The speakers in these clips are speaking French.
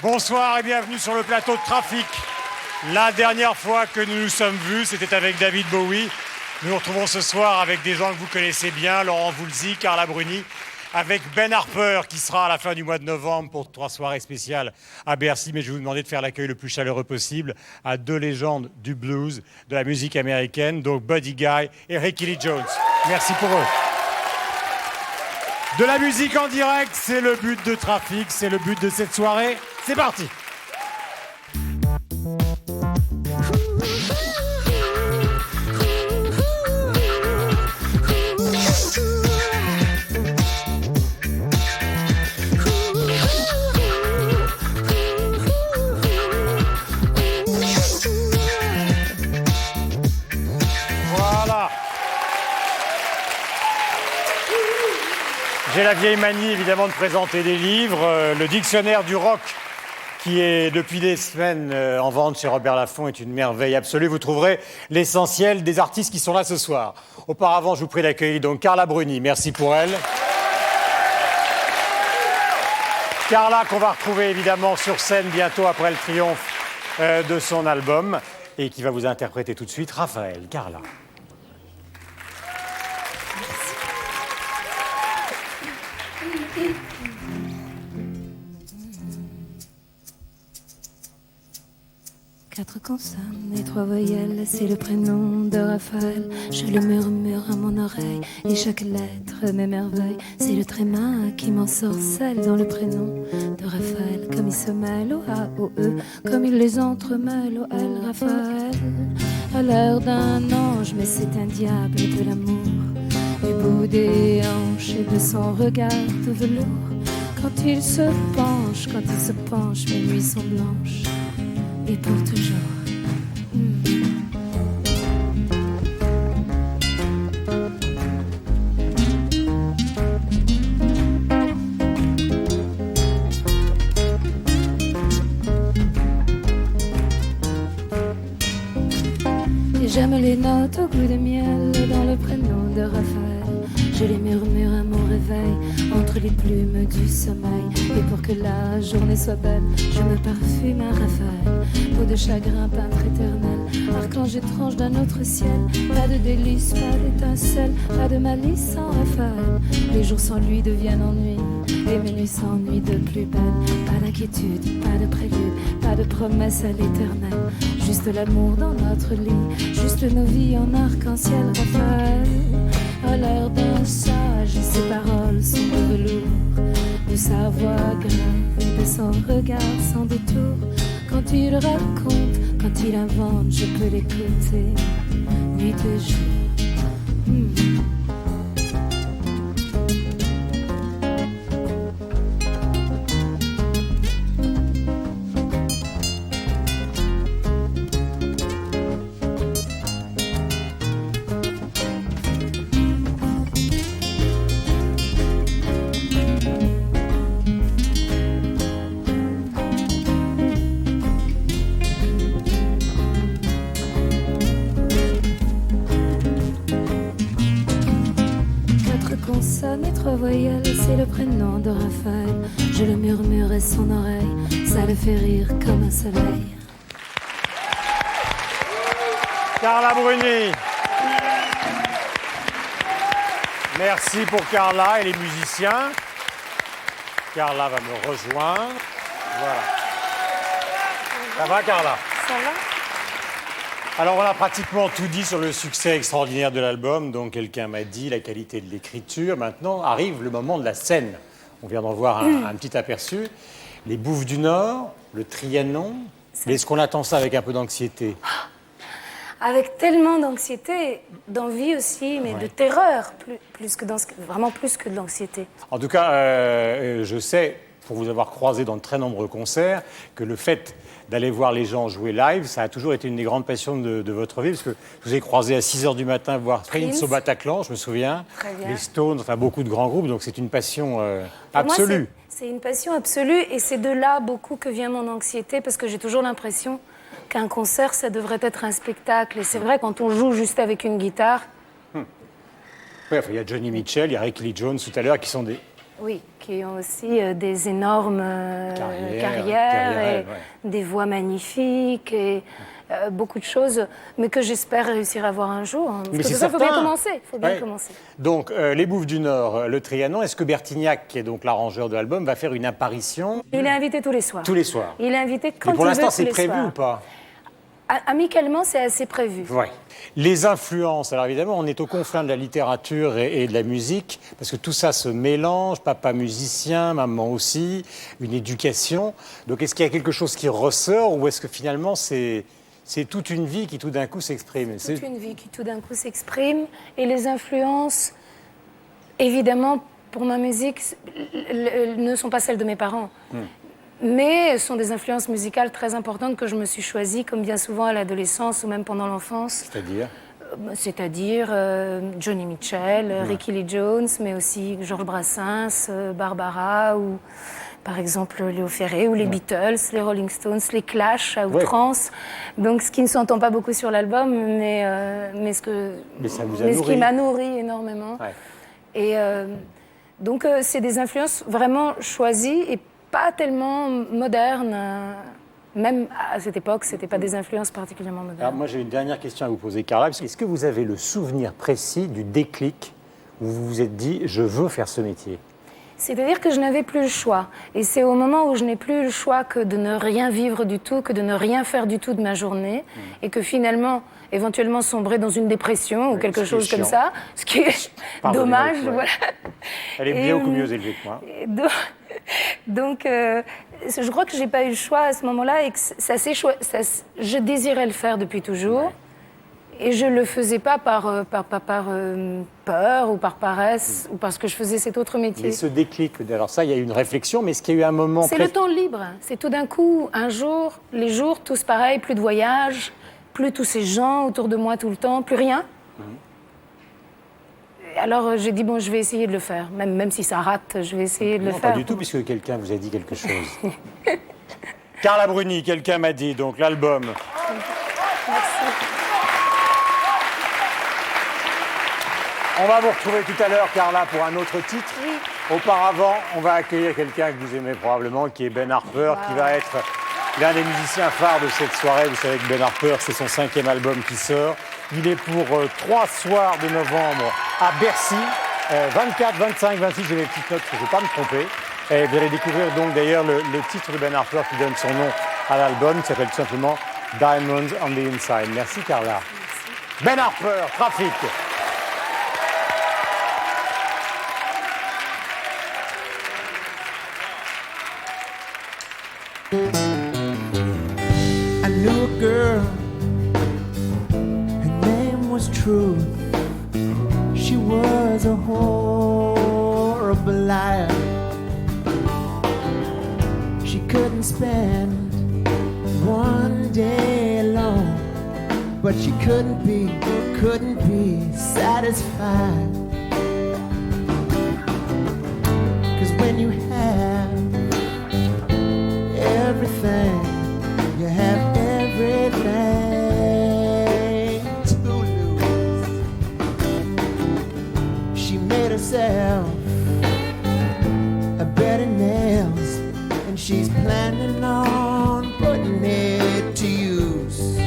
Bonsoir et bienvenue sur le plateau de Trafic. La dernière fois que nous nous sommes vus, c'était avec David Bowie. Nous nous retrouvons ce soir avec des gens que vous connaissez bien, Laurent Voulzy, Carla Bruni, avec Ben Harper qui sera à la fin du mois de novembre pour 3 soirées spéciales à Bercy. Mais je vais vous demander de faire l'accueil le plus chaleureux possible à 2 légendes du blues, de la musique américaine, donc Buddy Guy et Ricky Lee Jones. Merci pour eux. De la musique en direct, c'est le but de Trafic, c'est le but de cette soirée. C'est parti! Voilà. J'ai la vieille manie, évidemment, de présenter des livres. Le dictionnaire du rock, qui est depuis des semaines en vente chez Robert Laffont, est une merveille absolue. Vous trouverez l'essentiel des artistes qui sont là ce soir. Auparavant, je vous prie d'accueillir donc Carla Bruni. Merci pour elle. Carla, qu'on va retrouver évidemment sur scène bientôt après le triomphe de son album et qui va vous interpréter tout de suite Raphaël. Carla. 4 consonnes et 3 voyelles, c'est le prénom de Raphaël. Je le murmure à mon oreille et chaque lettre m'émerveille. C'est le tréma qui m'ensorcelle dans le prénom de Raphaël. Comme il se mêle au A, au E, comme il les entremêle au L. Raphaël a l'air d'un ange, mais c'est un diable de l'amour. Du bout des hanches et de son regard de velours. Quand il se penche, mes nuits sont blanches. Et pour toujours. Et j'aime les notes au goût de miel dans le prénom de Raphaël. Je les murmure à mon réveil entre les plumes du sommeil. Et pour que la journée soit belle, je me parfume à Raphaël. Peau de chagrin, peintre éternel, archange étrange d'un autre ciel. Pas de délices, pas d'étincelles, pas de malice sans Raphaël. Les jours sans lui deviennent ennui, et mes nuits s'ennuient de plus belle. Pas d'inquiétude, pas de prélude, pas de promesse à l'éternel. Juste l'amour dans notre lit, juste nos vies en arc-en-ciel. Raphaël a l'air d'un sage et ses paroles sont de velours. De sa voix grave et de son regard sans détour. Quand il raconte, quand il invente, je peux l'écouter nuit et jour. Consonne et 3 voyelles, c'est le prénom de Raphaël. Je le murmure à son oreille, ça le fait rire comme un soleil. Carla Bruni. Merci pour Carla et les musiciens. Carla va me rejoindre. Voilà. Ça va, Carla? Ça va? Alors, on a pratiquement tout dit sur le succès extraordinaire de l'album. Donc, quelqu'un m'a dit la qualité de l'écriture. Maintenant, arrive le moment de la scène. On vient d'en voir un petit aperçu. Les Bouffes du Nord, le Trianon. Mais est-ce qu'on attend ça avec un peu d'anxiété? Avec tellement d'anxiété, d'envie aussi, mais de terreur, vraiment plus que de l'anxiété. En tout cas, je sais, pour vous avoir croisé dans de très nombreux concerts, que le fait d'aller voir les gens jouer live, ça a toujours été une des grandes passions de votre vie, parce que je vous ai croisé à 6h du matin voir Prince au Bataclan, je me souviens, les Stones, enfin beaucoup de grands groupes, donc c'est une passion absolue. Moi, c'est une passion absolue, et c'est de là beaucoup que vient mon anxiété, parce que j'ai toujours l'impression qu'un concert, ça devrait être un spectacle. Et c'est vrai, quand on joue juste avec une guitare... Oui, enfin, il y a Johnny Mitchell, il y a Ricky Lee Jones tout à l'heure, qui sont des Oui, qui ont aussi des énormes carrières et des voix magnifiques et beaucoup de choses, mais que j'espère réussir à voir un jour. Hein, parce que ça, il faut bien commencer. Commencer. Donc, Les Bouffes du Nord, le Trianon, est-ce que Bertignac, qui est donc l'arrangeur de l'album, va faire une apparition? Il est invité tous les soirs. Tous les soirs. Il est invité quand il veut. Mais pour l'instant, c'est tous les prévu soirs. ou pas? Amicalement, c'est assez prévu. Oui. Les influences, alors évidemment, on est au confin de la littérature et de la musique, parce que tout ça se mélange, papa musicien, maman aussi, une éducation. Donc est-ce qu'il y a quelque chose qui ressort, ou est-ce que finalement c'est toute une vie qui tout d'un coup s'exprime? C'est toute une vie qui tout d'un coup s'exprime, et les influences, évidemment, pour ma musique, ne sont pas celles de mes parents. Mais sont des influences musicales très importantes que je me suis choisies, comme bien souvent à l'adolescence ou même pendant l'enfance. C'est-à-dire Joni Mitchell, Ricky Lee Jones, mais aussi Georges Brassens, Barbara, ou par exemple Léo Ferré, ou les Beatles, les Rolling Stones, les Clash à outrance. Donc ce qui ne s'entend pas beaucoup sur l'album, mais ce qui m'a nourri énormément. Ouais. Et donc c'est des influences vraiment choisies et pas tellement moderne, même à cette époque, ce n'était pas des influences particulièrement modernes. Alors moi, j'ai une dernière question à vous poser, Carla. Est-ce que vous avez le souvenir précis du déclic où vous vous êtes dit « je veux faire ce métier » ? C'est-à-dire que je n'avais plus le choix. Et c'est au moment où je n'ai plus le choix que de ne rien vivre du tout, que de ne rien faire du tout de ma journée, et que finalement, éventuellement sombrer dans une dépression ou quelque chose comme ça, ce qui est dommage. Voilà. Elle est bien beaucoup mieux élevée que moi. Donc, je crois que j'ai pas eu le choix à ce moment-là et que je désirais le faire depuis toujours. Et je le faisais pas par peur ou par paresse ou parce que je faisais cet autre métier. Mais ce déclic, alors ça, il y a eu une réflexion, mais est-ce qu'il y a eu un moment... C'est le temps libre. C'est tout d'un coup, un jour, les jours, tous pareils, plus de voyages, plus tous ces gens autour de moi tout le temps, plus rien. Alors j'ai dit, bon, je vais essayer de le faire. Même si ça rate, je vais essayer de le faire. Pas du tout, puisque quelqu'un vous a dit quelque chose. Carla Bruni, quelqu'un m'a dit, donc l'album. Merci. On va vous retrouver tout à l'heure, Carla, pour un autre titre. Oui. Auparavant, on va accueillir quelqu'un que vous aimez probablement, qui est Ben Harper, qui va être l'un des musiciens phares de cette soirée. Vous savez que Ben Harper, c'est son 5e album qui sort. Il est pour 3 soirs de novembre à Bercy, 24, 25, 26, j'ai les petites notes, je ne vais pas me tromper. Et vous allez découvrir donc d'ailleurs le titre de Ben Harper qui donne son nom à l'album, qui s'appelle tout simplement Diamonds on the Inside. Merci Carla. Merci. Ben Harper, Trafic. I knew a girl, her name was Truth. She was a horrible liar. She couldn't spend one day alone, but she couldn't be satisfied. 'Cause when you have everything, you have everything to lose. She made herself a bed of nails, and she's planning on putting it to use.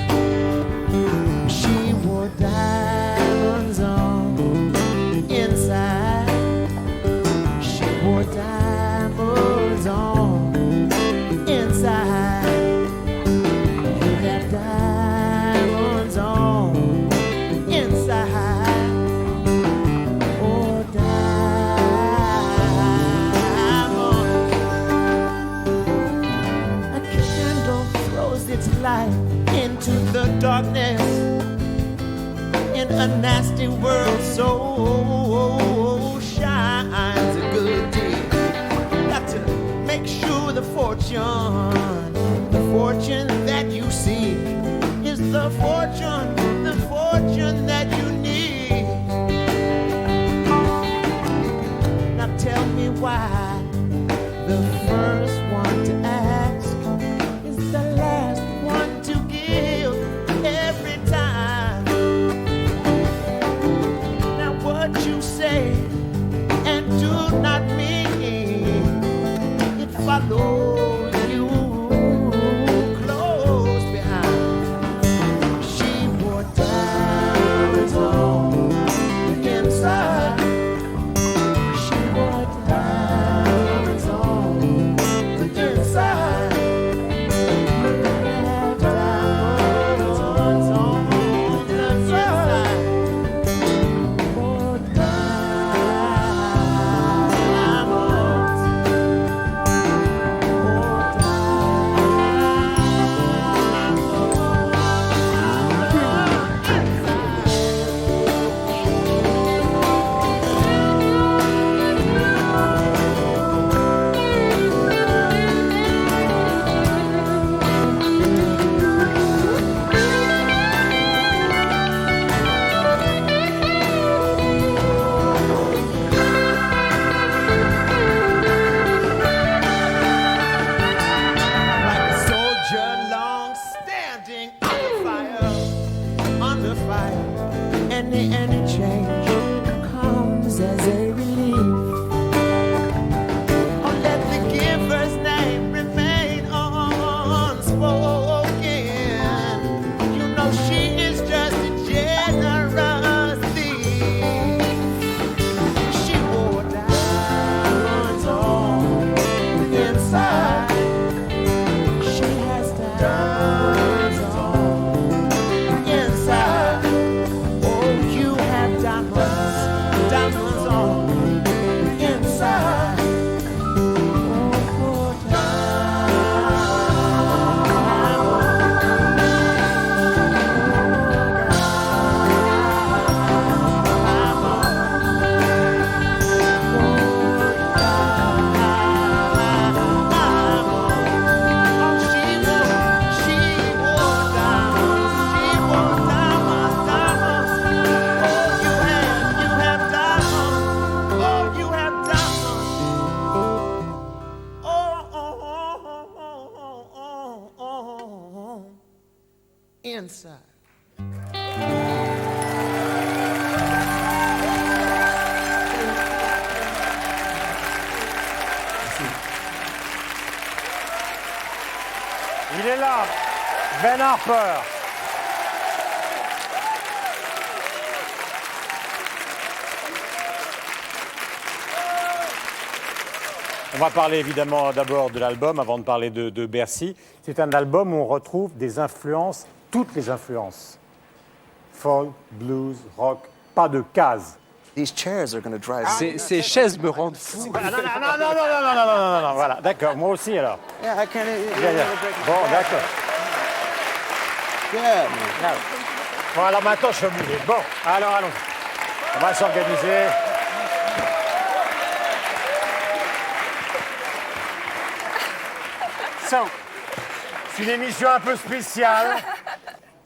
She wore diamonds on the inside. She wore diamonds on inside. You got diamonds on inside. Oh, diamonds. A candle throws its light into the darkness in a nasty world, so shines a good deed. Got to make sure the fortune that you see is the fortune that you need. Now tell me why the first one to ask is the last one to give every time. Now what you say and do not mean inside. Il est là, Ben Harper. On va parler évidemment d'abord de l'album avant de parler de Bercy. C'est un album où on retrouve des influences, toutes les influences. Folk, blues, rock, pas de cases. Ces chaises me rendent fou. Non, voilà, d'accord, moi aussi alors. Yeah, I can't. Bon, d'accord. Yeah. Bon, alors maintenant je suis obligé. Bon, alors allons. On va s'organiser. So, c'est une émission un peu spéciale.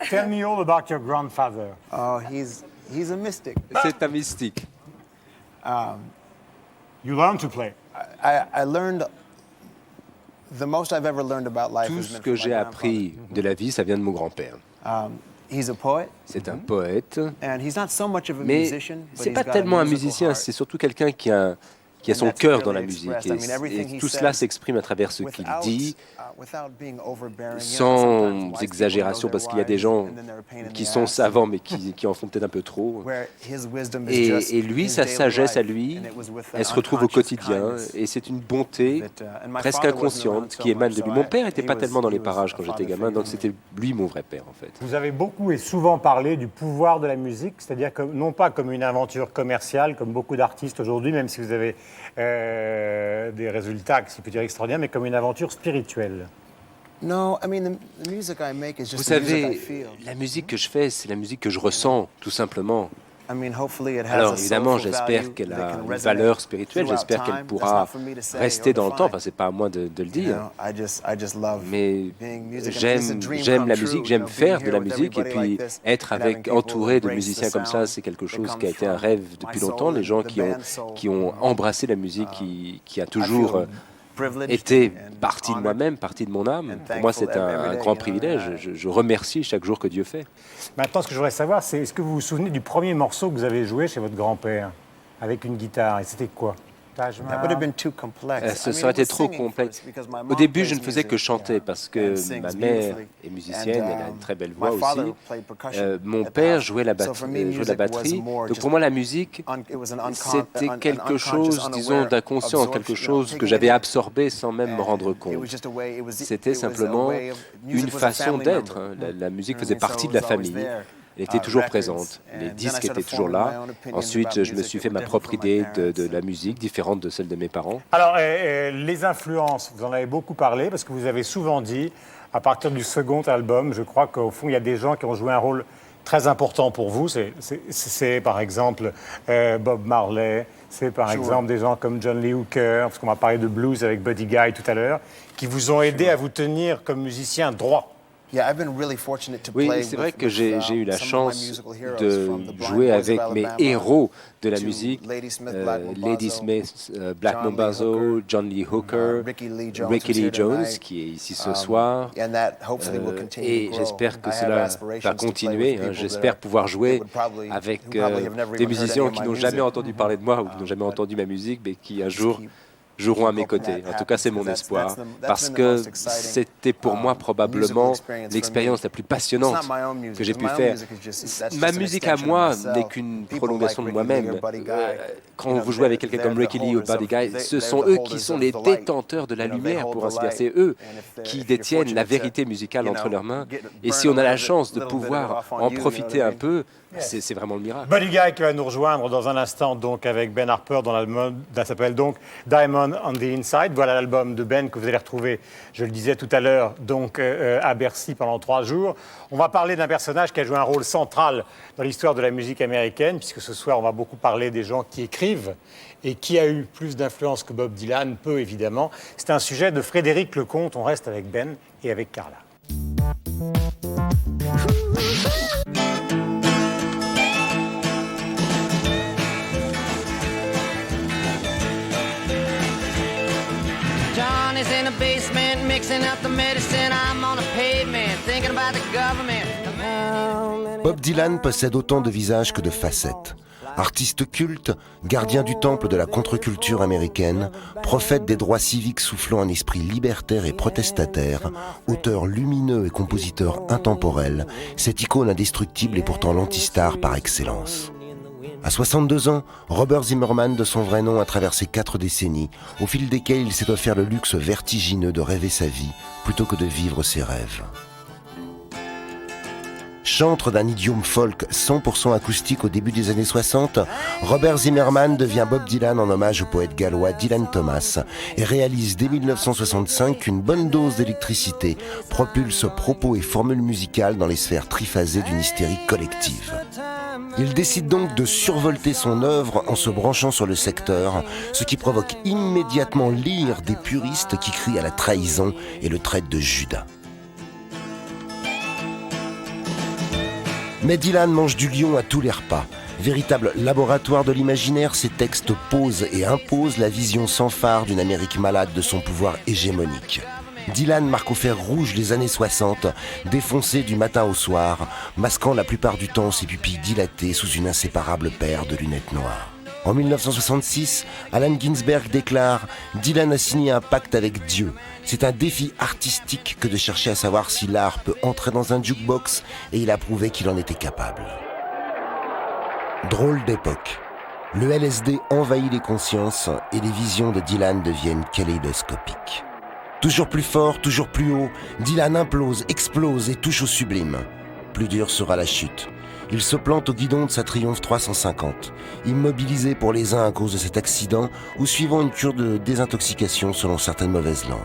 Tell me all about your grandfather. Oh, he's a mystic. C'est un mystique. You learn to play. I learned the most I've ever learned about life. Tout has ce been que from j'ai my appris de la vie, ça vient de mon grand-père. grandfather. He's a poet, C'est un poète, and he's not so much of a mais musician. but c'est he's pas got a tellement un musical musicien, heart. c'est surtout quelqu'un qui a son that's cœur dans la really musique. expressed. I mean, everything Et he tout cela says s'exprime à travers ce qu'il dit, without being overbearing. sans exagération, parce qu'il y a des gens qui sont savants, mais qui en font peut-être un peu trop. Et lui, sa sagesse à lui, elle se retrouve au quotidien, et c'est une bonté presque inconsciente qui émane de lui. Mon père n'était pas tellement dans les parages quand j'étais gamin, donc c'était lui mon vrai père, en fait. Vous avez beaucoup et souvent parlé du pouvoir de la musique, c'est-à-dire que non pas comme une aventure commerciale, comme beaucoup d'artistes aujourd'hui, même si vous avez des résultats, si je peux dire, extraordinaires, mais comme une aventure spirituelle. No, I mean the music I make is Vous just the music I savez, feel. la musique que je fais, c'est la musique que je ressens, tout simplement. I mean, hopefully it has Alors a évidemment, soulful j'espère value qu'elle that a can une resonate valeur spirituelle, throughout j'espère qu'elle time. That's pourra not for me to say rester or dans le temps, define. enfin c'est pas à moi de le You dire. know, I just love Mais being music. And it's a dream j'aime come la true, musique, you j'aime know, faire being de la here with musique et everybody puis like this, être and having avec, people entouré de embrace musiciens the comme ça, sound c'est quelque that chose comes qui a été un from rêve my depuis soul longtemps. Les and gens the qui ont, band's soul, qui ont embrassé la musique, qui a I toujours feel privileged été and partie de honored. moi-même, partie de mon âme. and Pour moi, thankful c'est un every day, grand you know, privilège. Je remercie chaque jour que Dieu fait. Maintenant, ce que je voudrais savoir, c'est est-ce que vous vous souvenez du premier morceau que vous avez joué chez votre grand-père avec une guitare? Et c'était quoi? Taj That would have been too complex. Ce I mean, serait it was été trop singing complexe. first because my Au mom début, plays je ne faisais que music, chanter parce que and sings ma mère beautifully. est musicienne, And, elle a une très belle voix my father aussi. played percussion Mon at the père house. jouait la So for me, jouait de la music was batterie. more Donc just pour moi, la musique, it was an c'était quelque chose, disons, d'inconscient, quelque chose que j'avais absorbé sans même me rendre compte. C'était simplement une façon d'être. La musique faisait partie de la famille. Elle était toujours présente. Les disques étaient toujours là. Ensuite, je me suis fait ma propre idée de la musique, différente de celle de mes parents. Alors, les influences, vous en avez beaucoup parlé, parce que vous avez souvent dit, à partir du second album, je crois qu'au fond, il y a des gens qui ont joué un rôle très important pour vous. C'est par exemple Bob Marley, c'est par exemple des gens comme John Lee Hooker, parce qu'on va parler de blues avec Buddy Guy tout à l'heure, qui vous ont aidé à vous tenir comme musicien droit. Oui, c'est vrai que j'ai eu la chance de jouer avec mes héros de la musique, Lady Smith, Black Mambazo, John Lee Hooker, Ricky Lee Jones, qui est ici ce soir. Et j'espère que cela va continuer. J'espère pouvoir jouer avec des musiciens qui n'ont jamais entendu parler de moi ou qui n'ont jamais entendu ma musique, mais qui un jour joueront à mes côtés. En tout cas, c'est mon espoir, parce que c'était pour moi probablement l'expérience la plus passionnante que j'ai pu faire. Ma musique à moi n'est qu'une prolongation de moi-même. Quand vous jouez avec quelqu'un comme Ricky Lee ou Buddy Guy, ce sont eux qui sont les détenteurs de la lumière, pour ainsi dire. C'est eux qui détiennent la vérité musicale entre leurs mains. Et si on a la chance de pouvoir en profiter un peu, c'est vraiment le miracle. Buddy Guy qui va nous rejoindre dans un instant donc avec Ben Harper dans l'album, ça s'appelle donc Diamond on the Inside. Voilà l'album de Ben que vous allez retrouver, je le disais tout à l'heure, donc à Bercy pendant 3 jours. On va parler d'un personnage qui a joué un rôle central dans l'histoire de la musique américaine, puisque ce soir on va beaucoup parler des gens qui écrivent et qui a eu plus d'influence que Bob Dylan, peu évidemment. C'est un sujet de Frédéric Lecomte. On reste avec Ben et avec Carla. Johnny's in the basement mixing up the medicine. I'm on the pavement thinking about the government. Bob Dylan possède autant de visages que de facettes. Artiste culte, gardien du temple de la contre-culture américaine, prophète des droits civiques soufflant un esprit libertaire et protestataire, auteur lumineux et compositeur intemporel, cette icône indestructible est pourtant l'antistar par excellence. À 62 ans, Robert Zimmerman, de son vrai nom, a traversé 4 décennies, au fil desquelles il s'est offert le luxe vertigineux de rêver sa vie plutôt que de vivre ses rêves. Chantre d'un idiome folk 100% acoustique au début des années 60, Robert Zimmerman devient Bob Dylan en hommage au poète gallois Dylan Thomas et réalise dès 1965 qu'une bonne dose d'électricité propulse propos et formules musicales dans les sphères triphasées d'une hystérie collective. Il décide donc de survolter son œuvre en se branchant sur le secteur, ce qui provoque immédiatement l'ire des puristes qui crient à la trahison et le traitent de Judas. Mais Dylan mange du lion à tous les repas. Véritable laboratoire de l'imaginaire, ses textes posent et imposent la vision sans phare d'une Amérique malade de son pouvoir hégémonique. Dylan marque au fer rouge les années 60, défoncé du matin au soir, masquant la plupart du temps ses pupilles dilatées sous une inséparable paire de lunettes noires. En 1966, Allen Ginsberg déclare « Dylan a signé un pacte avec Dieu. C'est un défi artistique que de chercher à savoir si l'art peut entrer dans un jukebox et il a prouvé qu'il en était capable. » Drôle d'époque. Le LSD envahit les consciences et les visions de Dylan deviennent kaléidoscopiques. Toujours plus fort, toujours plus haut, Dylan implose, explose et touche au sublime. Plus dure sera la chute. Il se plante au guidon de sa Triumph 350, immobilisé pour les uns à cause de cet accident ou suivant une cure de désintoxication selon certaines mauvaises langues.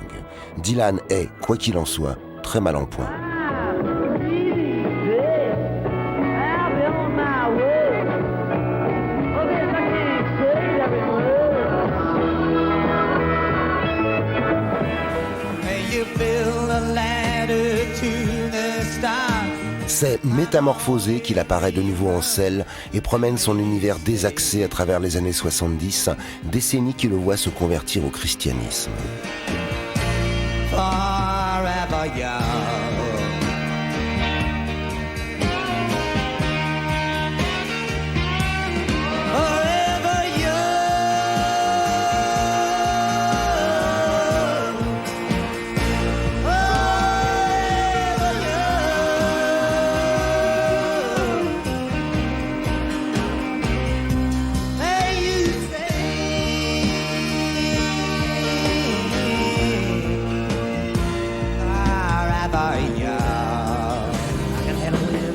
Dylan est, quoi qu'il en soit, très mal en point. C'est métamorphosé qu'il apparaît de nouveau en selle et promène son univers désaxé à travers les années 70, décennie qui le voit se convertir au christianisme. Forever young.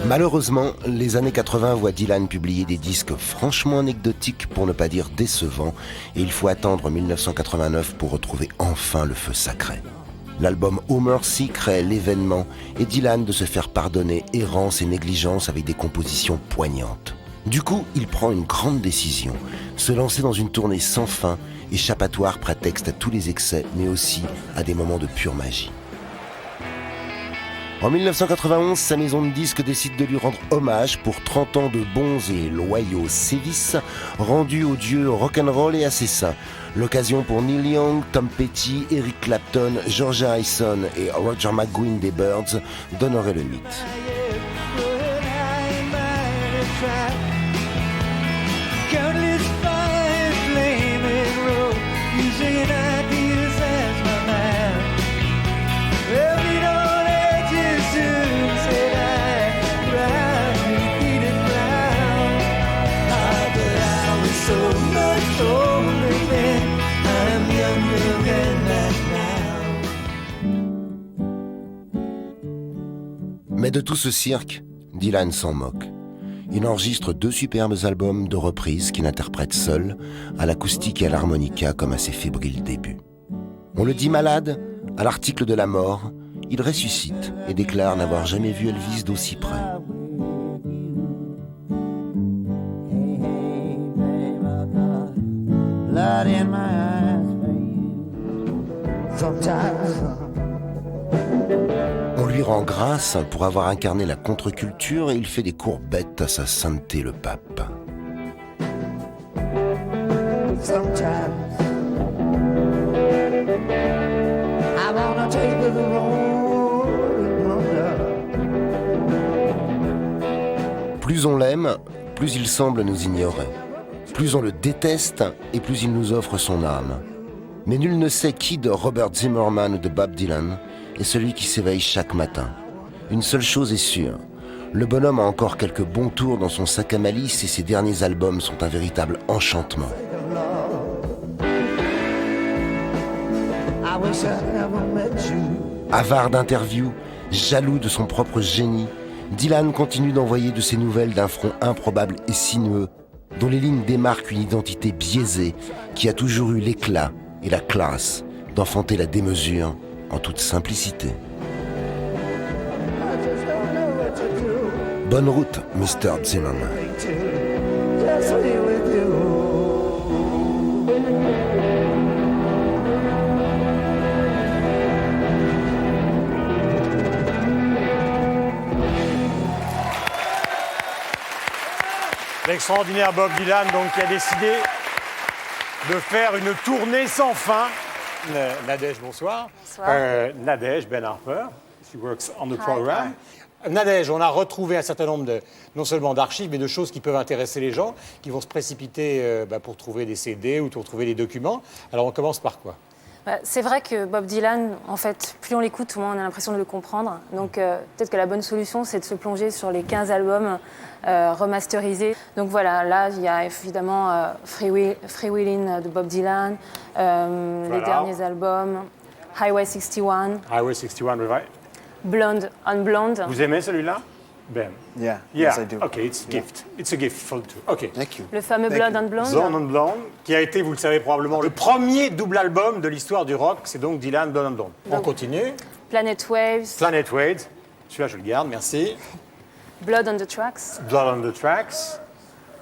Malheureusement, les années 80 voient Dylan publier des disques franchement anecdotiques, pour ne pas dire décevants, et il faut attendre 1989 pour retrouver enfin le feu sacré. L'album Oh Mercy crée l'événement et Dylan de se faire pardonner errance et négligence avec des compositions poignantes. Du coup, il prend une grande décision, se lancer dans une tournée sans fin, échappatoire prétexte à tous les excès, mais aussi à des moments de pure magie. En 1991, sa maison de disques décide de lui rendre hommage pour 30 ans de bons et loyaux sévices rendus aux dieux rock'n'roll et à ses saints. L'occasion pour Neil Young, Tom Petty, Eric Clapton, George Harrison et Roger McGuinn des Byrds d'honorer le mythe. Mais de tout ce cirque, Dylan s'en moque. Il enregistre 2 superbes albums de reprises qu'il interprète seul, à l'acoustique et à l'harmonica comme à ses fébriles débuts. On le dit malade, à l'article de la mort, il ressuscite et déclare n'avoir jamais vu Elvis d'aussi près. On lui rend grâce pour avoir incarné la contre-culture et il fait des courbettes à sa sainteté le pape. Plus on l'aime, plus il semble nous ignorer. Plus on le déteste et plus il nous offre son âme. Mais nul ne sait qui de Robert Zimmerman ou de Bob Dylan est celui qui s'éveille chaque matin. Une seule chose est sûre, le bonhomme a encore quelques bons tours dans son sac à malice et ses derniers albums sont un véritable enchantement. Avare d'interviews, jaloux de son propre génie, Dylan continue d'envoyer de ses nouvelles d'un front improbable et sinueux, dont les lignes démarquent une identité biaisée qui a toujours eu l'éclat et la classe d'enfanter la démesure en toute simplicité. Bonne route, Mr. Zimmerman. L'extraordinaire Bob Dylan, donc, qui a décidé de faire une tournée sans fin. Nadège, bonsoir. Bonsoir. Nadège, Ben Harper, she works on the program. Nadège, on a retrouvé un certain nombre non seulement d'archives, mais de choses qui peuvent intéresser les gens, qui vont se précipiter pour trouver des CD ou pour trouver des documents. Alors on commence par quoi ? C'est vrai que Bob Dylan, en fait, plus on l'écoute, moins on a l'impression de le comprendre. Donc peut-être que la bonne solution, c'est de se plonger sur les 15 albums remasterisés. Donc voilà, là, il y a évidemment Freewheelin' de Bob Dylan, les derniers albums, Highway 61. Highway 61, right. Blonde on Blonde. Vous aimez celui-là, Ben? Yeah, yes I do. Okay, it's a gift. It's a gift for the two. Okay. Thank you. Le fameux Blonde on Blonde. Blonde on Blonde, qui a été, vous le savez probablement, le premier double album de l'histoire du rock. C'est donc Dylan, Blonde on Blonde. On continue. Planet Waves. Planet Waves. Celui-là, je le garde, merci. Blood on the Tracks. Blood on the Tracks.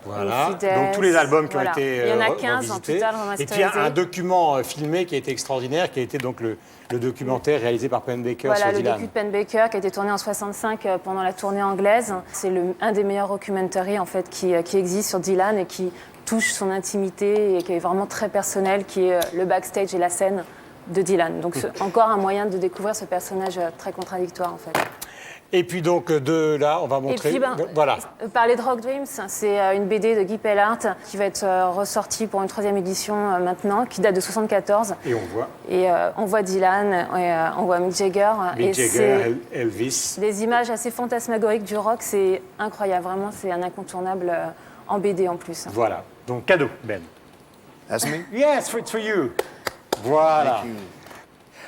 Voilà. Infidels. Donc tous les albums qui Voilà. ont été Il y en a 15 en total remasterisés. Et puis un document filmé qui a été extraordinaire, qui a été donc le documentaire réalisé par Penn Baker sur Dylan. Voilà, le docu de Penn Baker qui a été tourné en 65 pendant la tournée anglaise. C'est un des meilleurs documentaries en fait qui existe sur Dylan et qui touche son intimité et qui est vraiment très personnel, qui est le backstage et la scène de Dylan. Donc c'est encore un moyen de découvrir ce personnage très contradictoire en fait. Et puis donc de là, on va montrer. Et puis, voilà. Parler de Rock Dreams, c'est une BD de Guy Pellart qui va être ressortie pour une 3e édition maintenant, qui date de 74. Et on voit. Et on voit Dylan, on voit Mick Jagger. Mick Jagger, Elvis. Des images assez fantasmagoriques du rock, c'est incroyable. Vraiment, c'est un incontournable en BD en plus. Voilà. Donc cadeau, Ben. That's me? Yes, it's for you. Voilà. Thank you.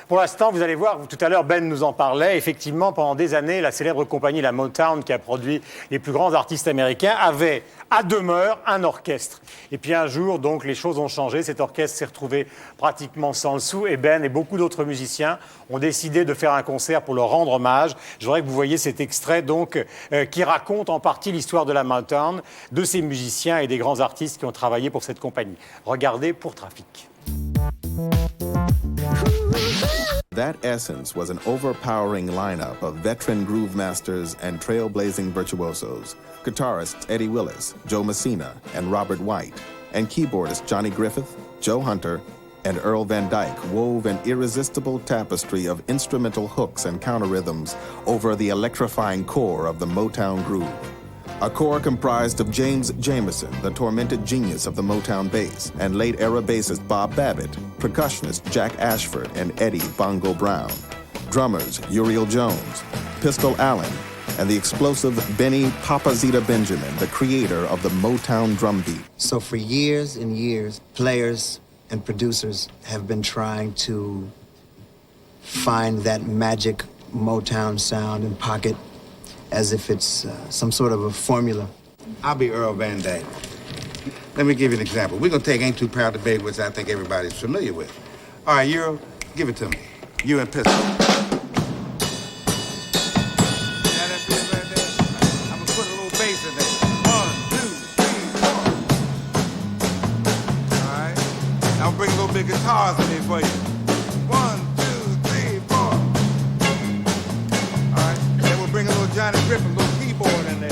Pour l'instant, vous allez voir, tout à l'heure, Ben nous en parlait. Effectivement, pendant des années, la célèbre compagnie, la Motown, qui a produit les plus grands artistes américains, avait à demeure un orchestre. Et puis un jour, donc, les choses ont changé. Cet orchestre s'est retrouvé pratiquement sans le sou. Et Ben et beaucoup d'autres musiciens ont décidé de faire un concert pour leur rendre hommage. Je voudrais que vous voyez cet extrait, donc, qui raconte en partie l'histoire de la Motown, de ces musiciens et des grands artistes qui ont travaillé pour cette compagnie. Regardez pour Trafic. That essence was an overpowering lineup of veteran groove masters and trailblazing virtuosos. Guitarists Eddie Willis, Joe Messina, and Robert White, and keyboardists Johnny Griffith, Joe Hunter, and Earl Van Dyke wove an irresistible tapestry of instrumental hooks and counter-rhythms over the electrifying core of the Motown groove. A core comprised of James Jamerson, the tormented genius of the Motown bass, and late-era bassist Bob Babbitt, percussionist Jack Ashford and Eddie Bongo Brown, drummers Uriel Jones, Pistol Allen, and the explosive Benny Papazita Benjamin, the creator of the Motown drum beat. So for years and years, players and producers have been trying to find that magic Motown sound and pocket as if it's some sort of a formula. I'll be Earl Van Dyke. Let me give you an example. We're going to take Ain't Too Proud to Babe, which I think everybody's familiar with. All right, Euro, give it to me. You and Pistol. Yeah, that's it right there. I'm going to put a little bass in there. 1, 2, 3, 4. All right. I'll bring a little bit of guitars in there for you. 1, 2, 3, 4. All right. Then we'll bring a little Johnny Griffith, a little keyboard in there.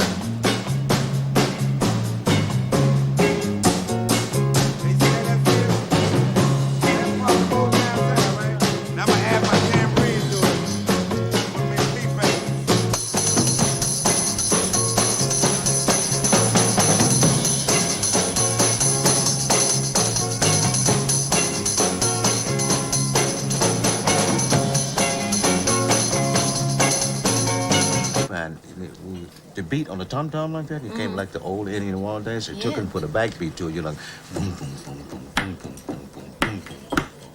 and the beat on the tom-tom like that, it came like the old Indian wall dance. It took and put a backbeat to it. You're like, boom, boom, boom, boom, boom, boom, boom, boom, boom, boom,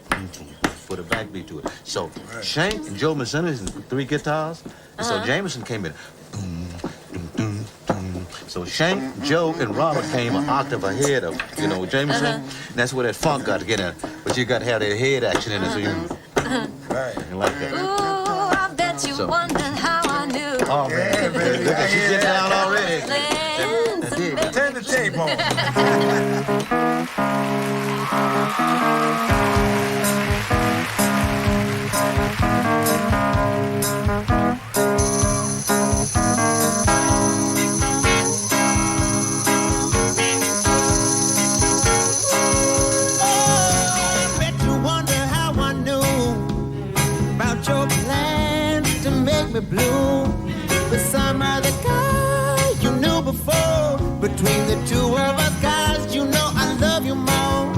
boom, boom, put a backbeat to it. So Shank and Joe Messina, 3 guitars. And so Jameson came in, boom, boom, boom, boom. So Shank, Joe, and Robert came an octave ahead of, Jameson. And that's where that funk got to get in. But you got to have that head action in it, so you like that. Ooh, I bet you wondered how I knew. Oh, man. Look at you get down already. Turn the tape on. Blue with some other guy you knew before. Between the two of us guys, you know I love you more.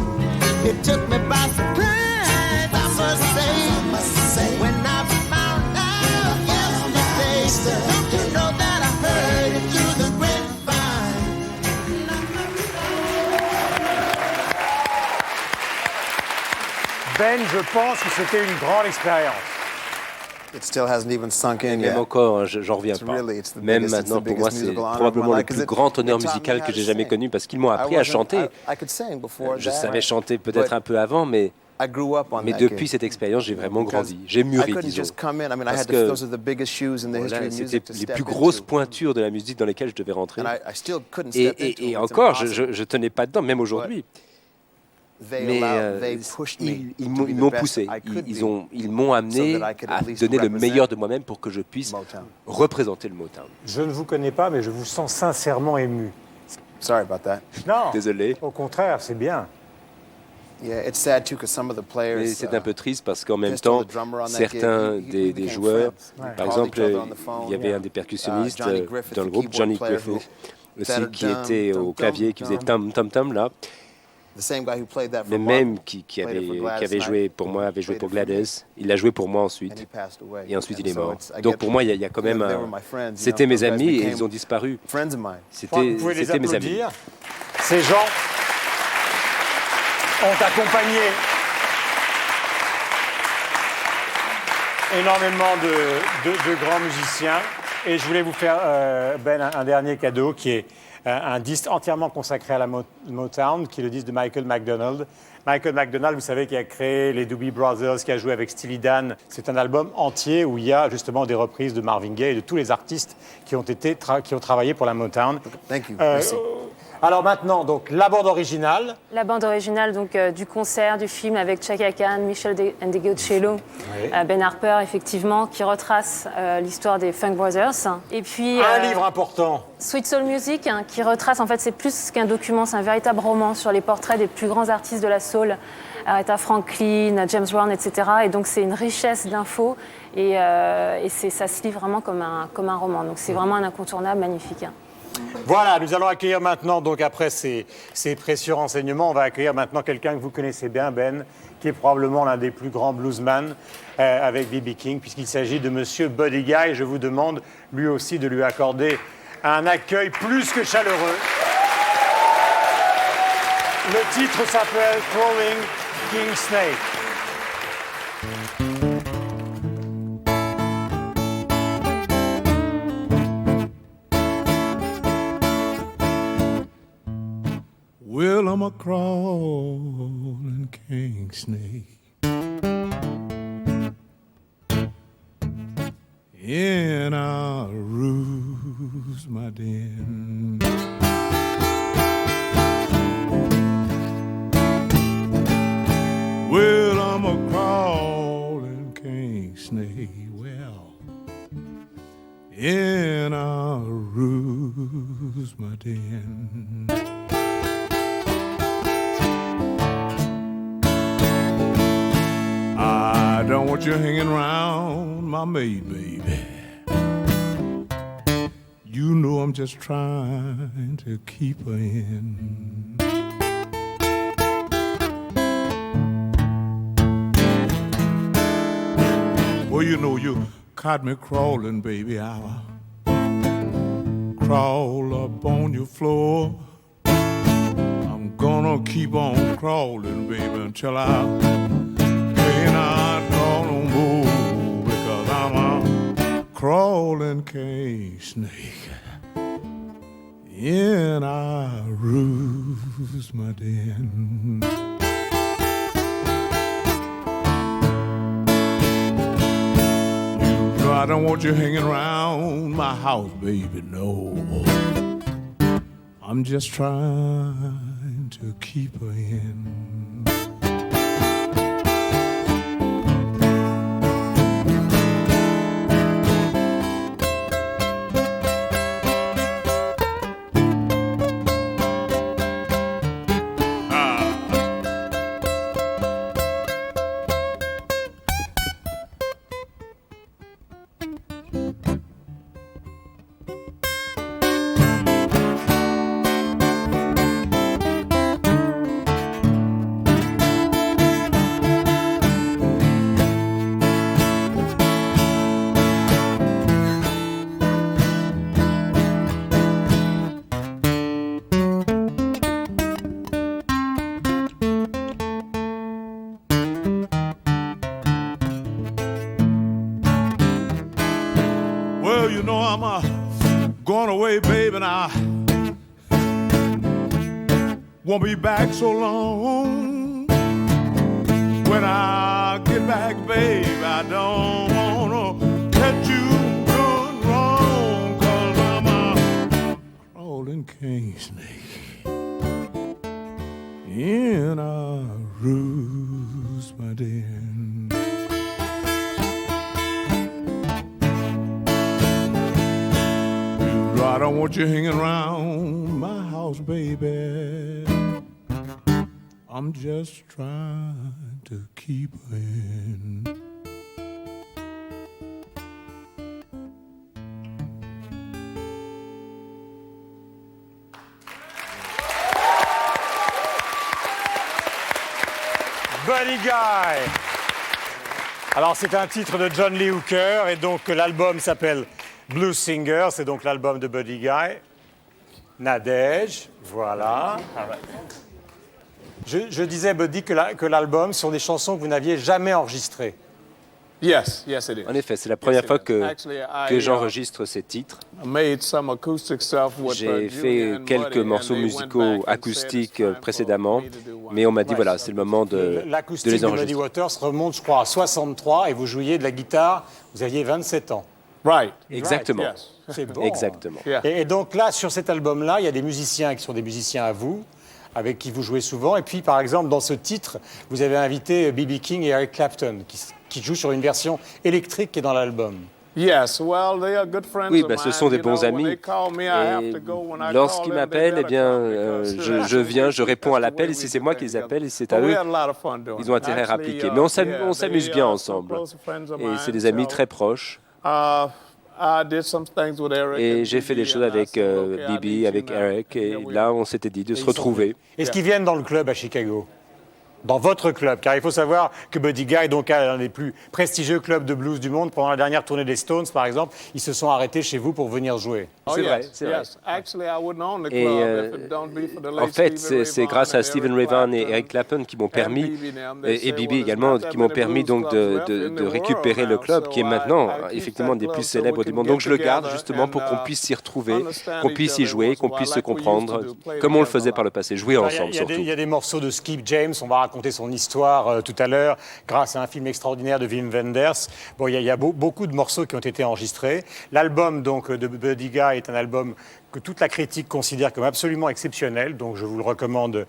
It took me by surprise, I must say, when I found out yesterday. Don't you know that I heard it through the grapevine? Ben, je pense que c'était une grande expérience. It still hasn't even sunk in Même yet. encore, j'en reviens pas. Même maintenant, pour moi, c'est probablement le plus grand honneur musical que j'ai jamais connu parce qu'ils m'ont appris à chanter. Je savais chanter peut-être un peu avant, mais depuis cette expérience, j'ai vraiment grandi. J'ai mûri, disons. Parce que c'était les plus grosses pointures de la musique dans lesquelles je devais rentrer. Et encore, je ne tenais pas dedans, même aujourd'hui. Mais ils m'ont poussé, ils m'ont amené à donner le meilleur de moi-même pour que je puisse représenter le Motown. Je ne vous connais pas, mais je vous sens sincèrement ému. Sorry about that. Non, désolé. Au contraire, c'est bien. Yeah, it's sad too, 'cause some of the players, mais c'est un peu triste parce qu'en même temps, certains des joueurs, par exemple, il y avait un des percussionnistes dans le groupe, Johnny Griffith, aussi, qui était au clavier, qui faisait tam-tam-tam là. Mais même qui avait joué pour moi, avait joué pour Gladys, il a joué pour moi ensuite. Et ensuite il est mort. Donc pour moi, il y a quand même c'était mes amis et ils ont disparu. C'était mes amis. Ces gens ont accompagné énormément de grands musiciens. Et je voulais vous faire, Ben, un dernier cadeau qui est un disque entièrement consacré à la Motown, qui est le disque de Michael McDonald. Michael McDonald, vous savez, qui a créé les Doobie Brothers, qui a joué avec Steely Dan. C'est un album entier où il y a justement des reprises de Marvin Gaye et de tous les artistes qui ont travaillé pour la Motown. Thank you. Merci. Alors maintenant, donc, la bande originale. La bande originale donc, du concert, du film avec Chaka Khan, Michel Ndegeocello, Ben Harper, effectivement, qui retrace l'histoire des Funk Brothers. Et puis, un livre important. Sweet Soul Music, qui retrace, en fait, c'est plus qu'un document, c'est un véritable roman sur les portraits des plus grands artistes de la soul, Aretha Franklin, James Brown, etc. Et donc, c'est une richesse d'infos et ça se lit vraiment comme un roman. Donc, c'est vraiment un incontournable magnifique. Voilà, nous allons accueillir maintenant, donc après ces précieux renseignements, on va accueillir maintenant quelqu'un que vous connaissez bien, Ben, qui est probablement l'un des plus grands bluesmen avec B.B. King, puisqu'il s'agit de Monsieur Buddy Guy. Et je vous demande lui aussi de lui accorder un accueil plus que chaleureux. Le titre s'appelle Crawling King Snake. Well, I'm a crawling king snake and I ruse my den. Well, I'm a crawling king snake, well, and I ruse my den. I don't want you hanging around my maid, baby. You know I'm just trying to keep her in. Well, you know you caught me crawling, baby. I crawl up on your floor. I'm gonna keep on crawling, baby, until I cannot crawl no more, because I'm a crawling cane snake. And I ruse my den. You know I don't want you hanging around my house, baby, no. I'm just trying to keep her in. Well, you know I'm going away, baby, and I won't be back so long. When I get back, babe, I don't wanna catch you going wrong, 'cause I'm a crawling cane snake, and I ruse my den. I don't want you hanging around my house, baby. I'm just trying to keep her in. Buddy Guy. Alors c'est un titre de John Lee Hooker et donc l'album s'appelle Blues Singer, c'est donc l'album de Buddy Guy. Nadège, voilà. Je disais, Buddy, que l'album sont des chansons que vous n'aviez jamais enregistrées. Yes, yes it is. En effet, c'est la première fois que j'enregistre ces titres. J'ai fait quelques morceaux musicaux acoustiques précédemment, mais on m'a dit, voilà, c'est le moment de les L'acoustique de Muddy Waters remonte, je crois, à 63, et vous jouiez de la guitare, vous aviez 27 ans. Right. Exactement. Right, yes. C'est bon. Exactement. Et donc là, sur cet album-là, il y a des musiciens qui sont des musiciens à vous, avec qui vous jouez souvent. Et puis, par exemple, dans ce titre, vous avez invité B.B. King et Eric Clapton, qui jouent sur une version électrique qui est dans l'album. Yes, well, they are good friends Oui, of ce sont des mine. bons amis. Et lorsqu'ils m'appellent, eh bien, je viens, je réponds à l'appel. Et si c'est moi qui les appelle, et c'est à eux, ils ont intérêt à appliquer. Mais on s'amuse bien ensemble. Et c'est des amis très proches. Et j'ai fait des choses avec B.B., avec Eric. Et là, on s'était dit de se retrouver. Est-ce qu'ils viennent dans le club à Chicago ? Dans votre club, car il faut savoir que Buddy Guy, donc un des plus prestigieux clubs de blues du monde, pendant la dernière tournée des Stones, par exemple, ils se sont arrêtés chez vous pour venir jouer. C'est vrai, c'est vrai. Et en fait, c'est grâce à Stephen Ray Vaughan et Eric Clapton qui m'ont permis, et B.B. également, qui m'ont permis donc de récupérer le club, qui est maintenant effectivement des plus célèbres du monde. Donc je le garde justement pour qu'on puisse s'y retrouver, qu'on puisse y jouer, qu'on puisse se comprendre, comme on le faisait par le passé, jouer ensemble surtout. Il y a des morceaux de Skip James, on va raconter son histoire tout à l'heure, grâce à un film extraordinaire de Wim Wenders. Bon, il y a beaucoup de morceaux qui ont été enregistrés. L'album donc de Buddy Guy est un album que toute la critique considère comme absolument exceptionnel, donc je vous le recommande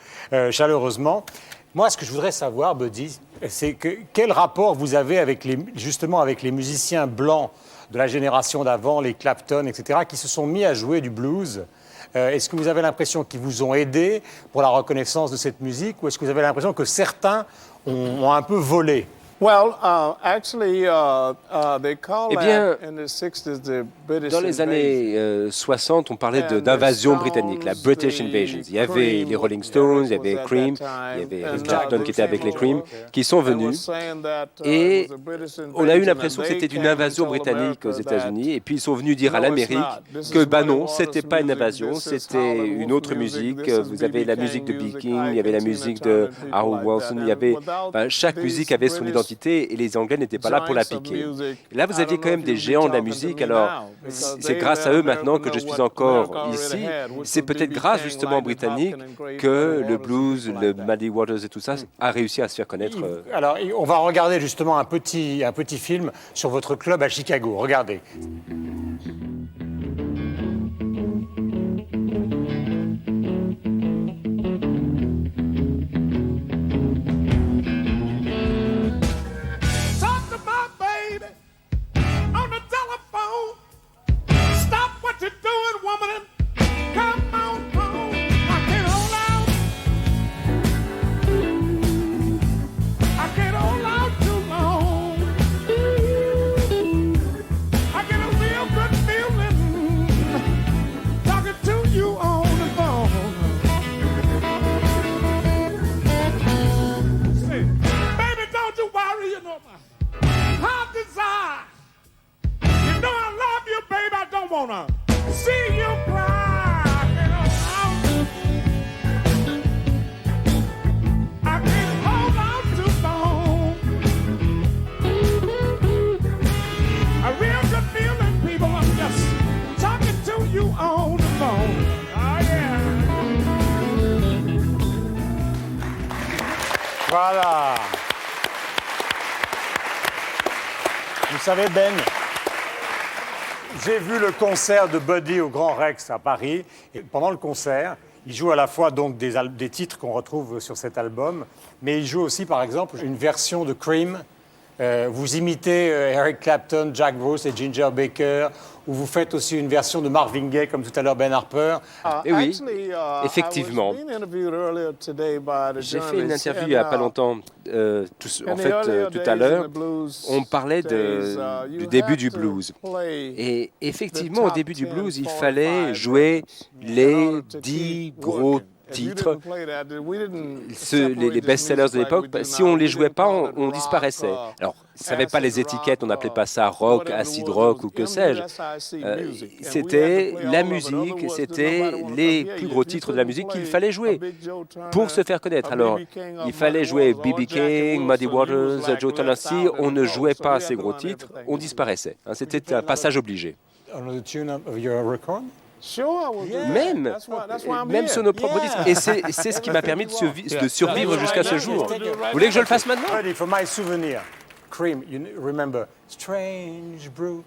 chaleureusement. Moi, ce que je voudrais savoir, Buddy, c'est quel rapport vous avez avec justement avec les musiciens blancs de la génération d'avant, les Clapton, etc., qui se sont mis à jouer du blues. Est-ce que vous avez l'impression qu'ils vous ont aidé pour la reconnaissance de cette musique, ou est-ce que vous avez l'impression que certains ont un peu volé? Eh bien, dans les années 60, on parlait d'invasion britannique, la British Invasion. Il y avait les Rolling Stones, il y avait Cream, il y avait Eric Clapton qui était avec les Cream, qui sont venus. Et on a eu l'impression que c'était une invasion britannique aux États-Unis. Et puis ils sont venus dire à l'Amérique que non, c'était pas une invasion, c'était une autre musique. Vous avez la musique de B. King, il y avait la musique de Harold Wilson, il y avait, chaque musique avait son identité et les Anglais n'étaient pas là pour la piquer. Et là, vous aviez quand même des géants de la musique. Alors, c'est grâce à eux maintenant que je suis encore ici. C'est peut-être grâce justement aux Britanniques que le blues, le Muddy Waters et tout ça a réussi à se faire connaître. Alors, on va regarder justement un petit film sur votre club à Chicago. Regardez. Voilà. Vous savez, Ben, j'ai vu le concert de Buddy au Grand Rex à Paris. Et pendant le concert, il joue à la fois donc des titres qu'on retrouve sur cet album, mais il joue aussi, par exemple, une version de Cream. Vous imitez Eric Clapton, Jack Bruce et Ginger Baker, ou vous faites aussi une version de Marvin Gaye, comme tout à l'heure Ben Harper. Et oui, effectivement. J'ai fait une interview il n'y a pas longtemps, tout à l'heure. On parlait du début du blues. Et effectivement, au début du blues, il fallait jouer les 10 gros titres, les best-sellers de l'époque. Si on ne les jouait pas, on disparaissait. Alors, ça n'avait pas les étiquettes, on n'appelait pas ça rock, acid rock ou que sais-je. C'était la musique, c'était les plus gros titres de la musique qu'il fallait jouer pour se faire connaître. Alors, il fallait jouer B.B. King, Muddy Waters, Joe Turner. Si on ne jouait pas ces gros titres, on disparaissait. C'était un passage obligé. Même sur nos propres disques. Et c'est ce qui m'a permis de survivre jusqu'à ce jour. Vous voulez que je le fasse maintenant? For my souvenir, Cream, you remember, Strange Brew,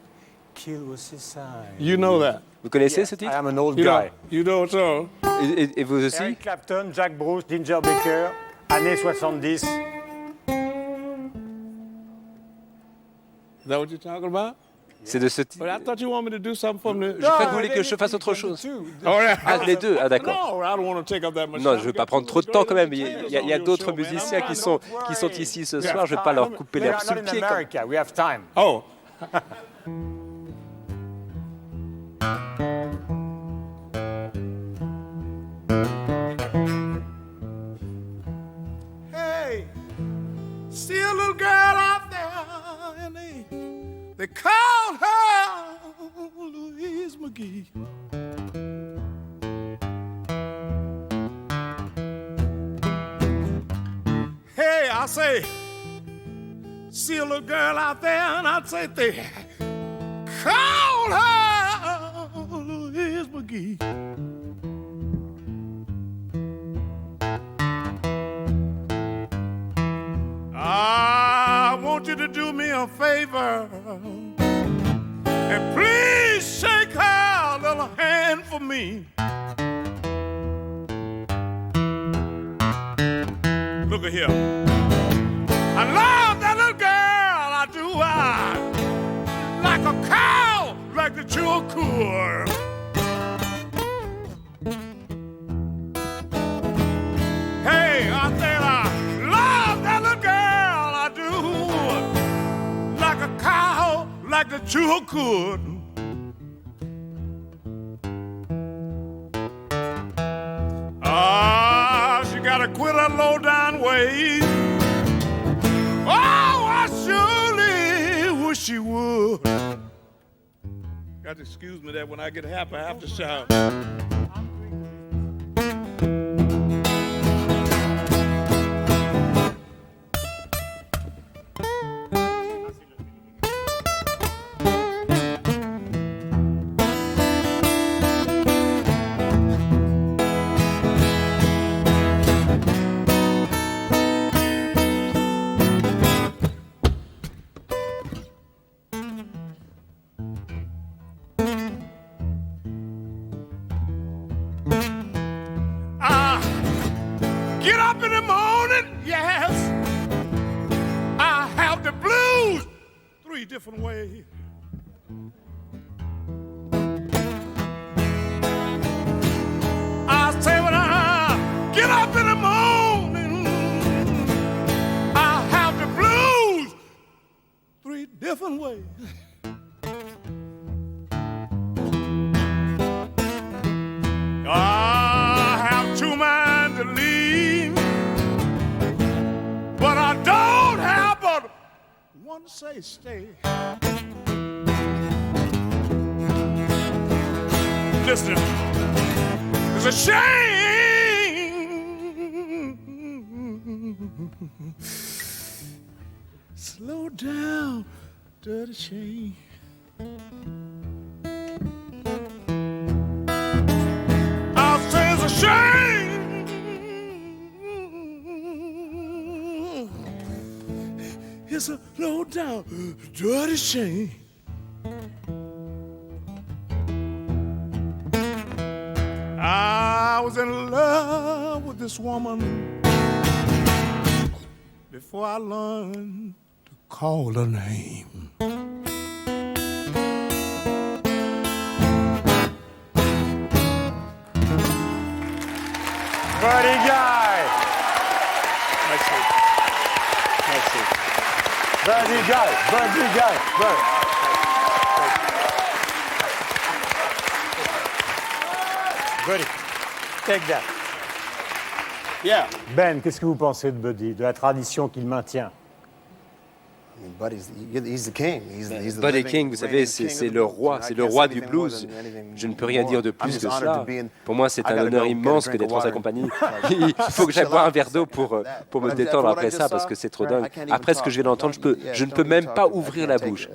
Kill was his sign. You know that. Vous connaissez ce titre? I am an old guy. You know so. Et vous aussi? Eric Clapton, Jack Bruce, Ginger Baker, années 70. Is that what you're talking about? C'est de ce titre. But I thought you want me to do something from the... Je crois que vous voulez que je fasse autre chose. Ah, les deux? Ah, d'accord. Non, je ne veux pas prendre trop de temps quand même. Il y a d'autres musiciens qui sont ici ce soir. Je ne vais pas leur couper l'herbe sous le pied. Oh. Hey, see a little girl out there, and they call her Louise McGee. Hey, I say, see a little girl out there, and I'd say they call her Louise McGee. I want you to do me a favor and please shake her little hand for me. Look at here. I love that little girl, I do. I like a cow, like the jewel core. Hey, I said I love that little girl, I do. sure could. She gotta quit her low down ways. Oh, I surely wish she would. Got to excuse me that when I get happy, I have to shout. Get up in the morning, yes. I have the blues 3 different ways. I say when I get up in the morning, I have the blues 3 different ways. I have 2 minds to leave, but I don't have but one to say stay. Listen, it's a shame. Slow down, dirty shame. I'll say it's a shame. It's a low down, dirty shame. I was in love with this woman before I learned to call her name. Buddy Guy. Merci. Merci. Buddy Guy. Buddy Guy. Buddy. Take that. Yeah. Ben, qu'est-ce que vous pensez de Buddy, de la tradition qu'il maintient? Buddy King, vous savez, c'est le roi du blues. Je ne peux rien dire de plus que cela. Pour moi, c'est un honneur immense que d'être en sa compagnie. Il faut que j'aille boire un verre d'eau pour me détendre après ça, parce que c'est trop dingue. Après ce que je viens d'entendre, je ne peux même pas ouvrir la bouche.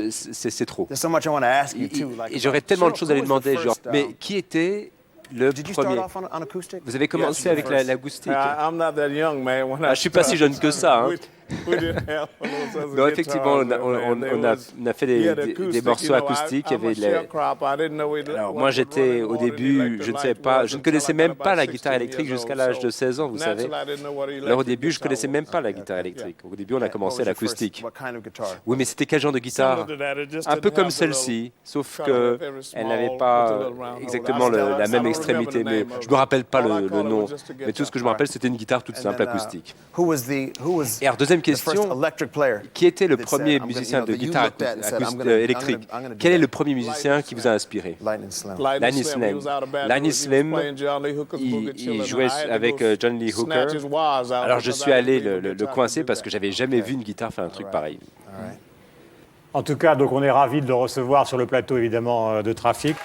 C'est trop. Et j'aurais tellement de choses à lui demander, genre, mais qui était le premier? Vous avez commencé avec l'acoustique. Je ne suis pas si jeune que ça. Hein. Non, effectivement, on a fait des morceaux acoustiques. Alors, moi, j'étais au début, je ne connaissais même pas la guitare électrique jusqu'à l'âge de 16 ans, vous savez. Alors, au début, je ne connaissais même pas la guitare électrique. Au début, on a commencé à l'acoustique. Oui, mais c'était quel genre de guitare? Un peu comme celle-ci, sauf qu'elle n'avait pas exactement la même extrémité. Mais je ne me rappelle pas le nom. Mais tout ce que je me rappelle, c'était une guitare toute simple acoustique. Et alors, deuxième question, qui était le premier musicien de guitare électrique? Quel est le premier musicien qui vous a inspiré? Lightning Slim. Lightning Slim, il jouait avec John Lee Hooker. Alors je suis allé le coincer parce que j'avais jamais vu une guitare faire un truc pareil. En tout cas, donc on est ravis de le recevoir sur le plateau, évidemment, de Trafic.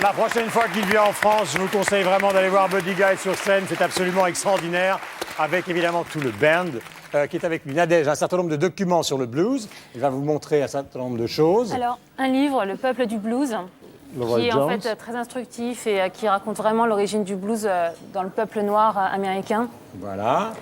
La prochaine fois qu'il vient en France, je vous conseille vraiment d'aller voir Buddy Guy sur scène. C'est absolument extraordinaire, avec évidemment tout le band qui est avec lui. Nadège, un certain nombre de documents sur le blues. Il va vous montrer un certain nombre de choses. Alors, un livre, Le peuple du blues, qui est en fait très instructif et qui raconte vraiment l'origine du blues dans le peuple noir américain. Voilà.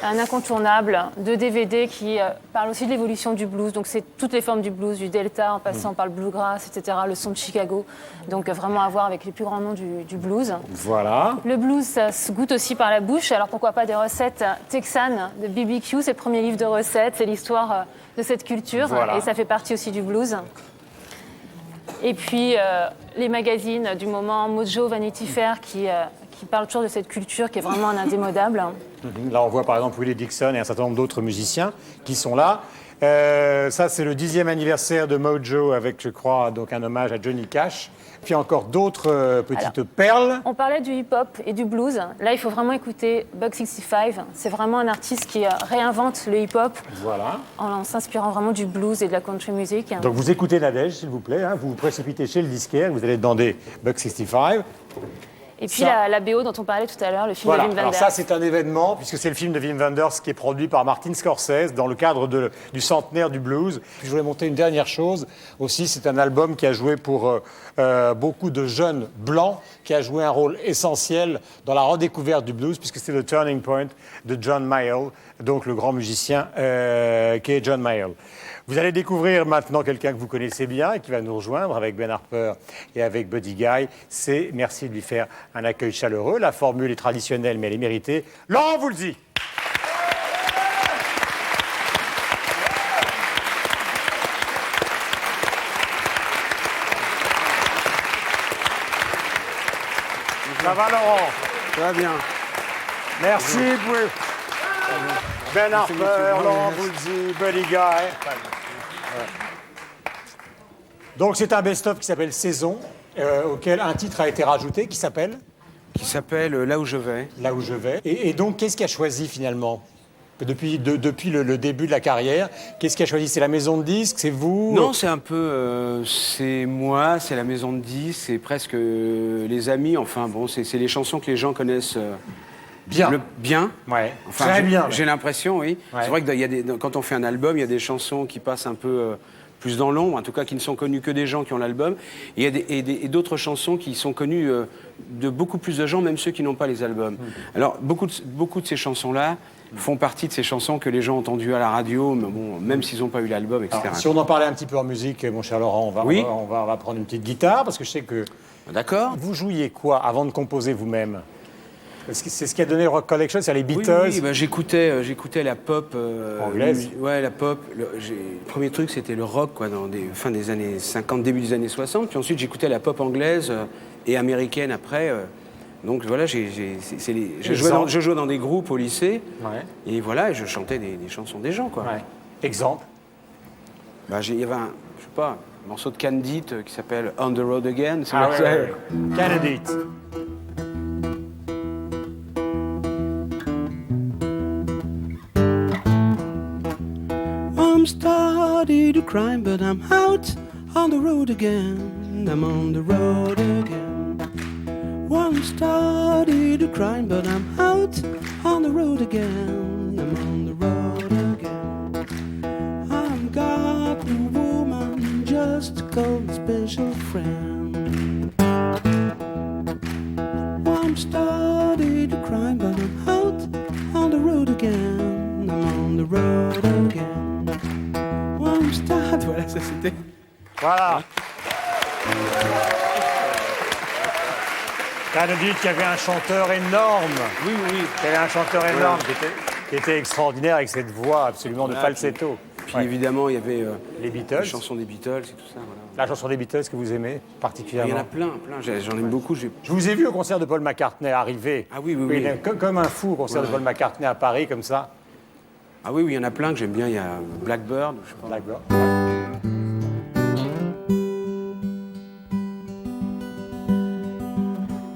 Un incontournable, 2 DVD qui parlent aussi de l'évolution du blues. Donc c'est toutes les formes du blues, du delta en passant par le bluegrass, etc., le son de Chicago. Donc vraiment à voir avec les plus grands noms du blues. Voilà. Le blues, ça se goûte aussi par la bouche. Alors pourquoi pas des recettes texanes de BBQ, c'est le premier livre de recettes, c'est l'histoire de cette culture. Voilà. Et ça fait partie aussi du blues. Et puis les magazines du moment, Mojo, Vanity Fair, qui qui parle toujours de cette culture qui est vraiment un indémodable. Là, on voit par exemple Willie Dixon et un certain nombre d'autres musiciens qui sont là. Ça, c'est le 10e anniversaire de Mojo avec, je crois, donc un hommage à Johnny Cash. Puis encore d'autres petites perles. On parlait du hip-hop et du blues. Là, il faut vraiment écouter Buck 65. C'est vraiment un artiste qui réinvente le hip-hop en s'inspirant vraiment du blues et de la country music. Donc vous écoutez Nadège, s'il vous plaît. Vous vous précipitez chez le disquaire, vous allez demander Buck 65. Et puis la BO dont on parlait tout à l'heure, le film de Wim Wenders. Alors ça, c'est un événement, puisque c'est le film de Wim Wenders qui est produit par Martin Scorsese dans le cadre du centenaire du blues. Puis je voulais monter une dernière chose aussi, c'est un album qui a joué pour beaucoup de jeunes blancs, qui a joué un rôle essentiel dans la redécouverte du blues, puisque c'est le turning point de John Mayall, donc le grand musicien qui est John Mayall. Vous allez découvrir maintenant quelqu'un que vous connaissez bien et qui va nous rejoindre avec Ben Harper et avec Buddy Guy. Merci de lui faire un accueil chaleureux. La formule est traditionnelle, mais elle est méritée. Laurent Voulzy. Ça va, Laurent? Ça va bien. Merci. Ben Harper, Laurent Voulzy, Buddy Guy. Donc c'est un best-of qui s'appelle Saison, auquel un titre a été rajouté qui s'appelle Là où je vais. Là où je vais. Et donc qu'est-ce qui a choisi finalement depuis le début de la carrière? Qu'est-ce qui a choisi? C'est la maison de disques? C'est vous? Non, c'est un peu... c'est moi, c'est la maison de disques, c'est presque les amis. Enfin bon, c'est les chansons que les gens connaissent... Bien. Bien. Ouais. Enfin, très bien. J'ai l'impression, oui. Ouais. C'est vrai que quand on fait un album, il y a des chansons qui passent un peu plus dans l'ombre, en tout cas qui ne sont connues que des gens qui ont l'album. Et il y a d'autres chansons qui sont connues de beaucoup plus de gens, même ceux qui n'ont pas les albums. Alors, beaucoup de ces chansons-là font partie de ces chansons que les gens ont entendues à la radio, mais bon, même s'ils n'ont pas eu l'album, etc. Alors, si on en parlait un petit peu en musique, mon cher Laurent, on va prendre une petite guitare, parce que je sais que... D'accord. Vous jouiez quoi avant de composer vous-même? C'est ce qui a donné Rock Collection, c'est les Beatles. Oui, bah, j'écoutais la pop anglaise. Ouais, la pop. Le premier truc, c'était le rock, quoi, dans fin des années 50, début des années 60. Puis ensuite, j'écoutais la pop anglaise et américaine après. Donc voilà, je jouais dans des groupes au lycée. Ouais. Et voilà, je chantais des chansons des gens, quoi. Ouais. Exemple? Bah, il y avait un morceau de Candide qui s'appelle On the Road Again. Candide. I'm starting to cry, but I'm out on the road again. I'm on the road again. I'm starting to cry, but I'm out on the road again. I'm on the road again. I've got a woman just to call a special friend. I'm starting to cry, but I'm out on the road again. I'm on the road again. Voilà, ça c'était. Voilà. Candide qui avait un chanteur énorme. Oui. Qui avait un chanteur énorme qui était extraordinaire avec cette voix absolument de falsetto. Puis évidemment, il y avait les Beatles. La chanson des Beatles et tout ça. Voilà. La chanson des Beatles que vous aimez particulièrement? Il y en a plein. J'en aime beaucoup. Je vous ai vu au concert de Paul McCartney arriver. Ah oui. Comme un fou au concert de Paul McCartney à Paris, comme ça. Ah oui, il y en a plein que j'aime bien. Il y a Blackbird. Je sais pas. Blackbird.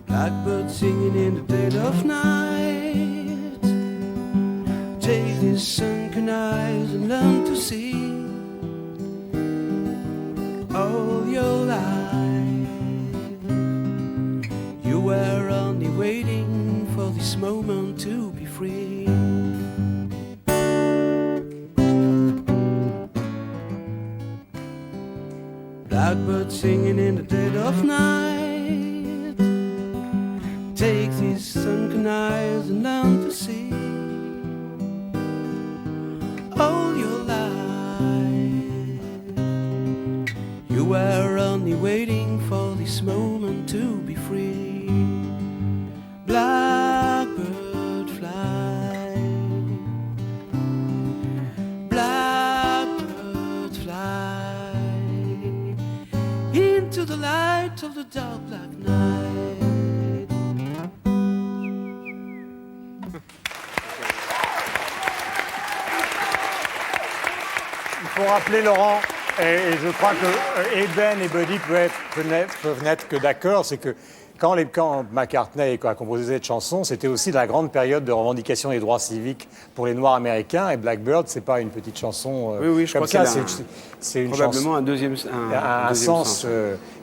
Blackbird singing in the dead of night. Take these sunken eyes and learn to see all your life. You were only waiting for this moment to be free. Blackbird singing in the dead of night. Take these sunken eyes and learn to see all your life. You were only waiting for this moment to be free. Blackbird fly. Blackbird fly into the light of the dark black night. Il faut rappeler, Laurent, et je crois que et Ben et Buddy peuvent n'être que d'accord, c'est que quand McCartney a composé cette chanson, c'était aussi la grande période de revendication des droits civiques pour les Noirs américains. Et Blackbird, c'est pas une petite chanson oui, je comme crois ça. C'est une probablement chanson, un deuxième sens.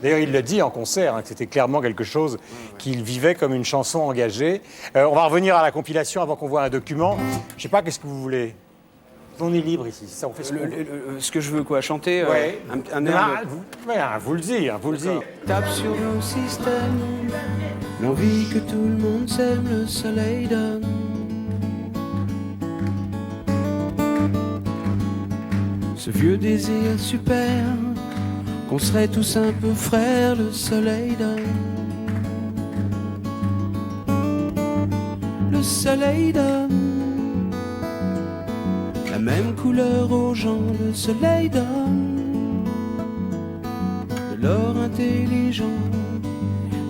D'ailleurs, il le dit en concert, que c'était clairement quelque chose qu'il vivait comme une chanson engagée. On va revenir à la compilation avant qu'on voit un document. Je sais pas, qu'est-ce que vous voulez? On est libre ici, ça, on fait ce que je veux, quoi, chanter ouais. un air vous le dites, vous le dites. Tape sur nos systèmes, l'envie que tout le monde s'aime, le soleil donne. Ce vieux désir super, qu'on serait tous un peu frères, le soleil donne. Le soleil donne la même couleur aux gens, le soleil donne de l'or intelligent,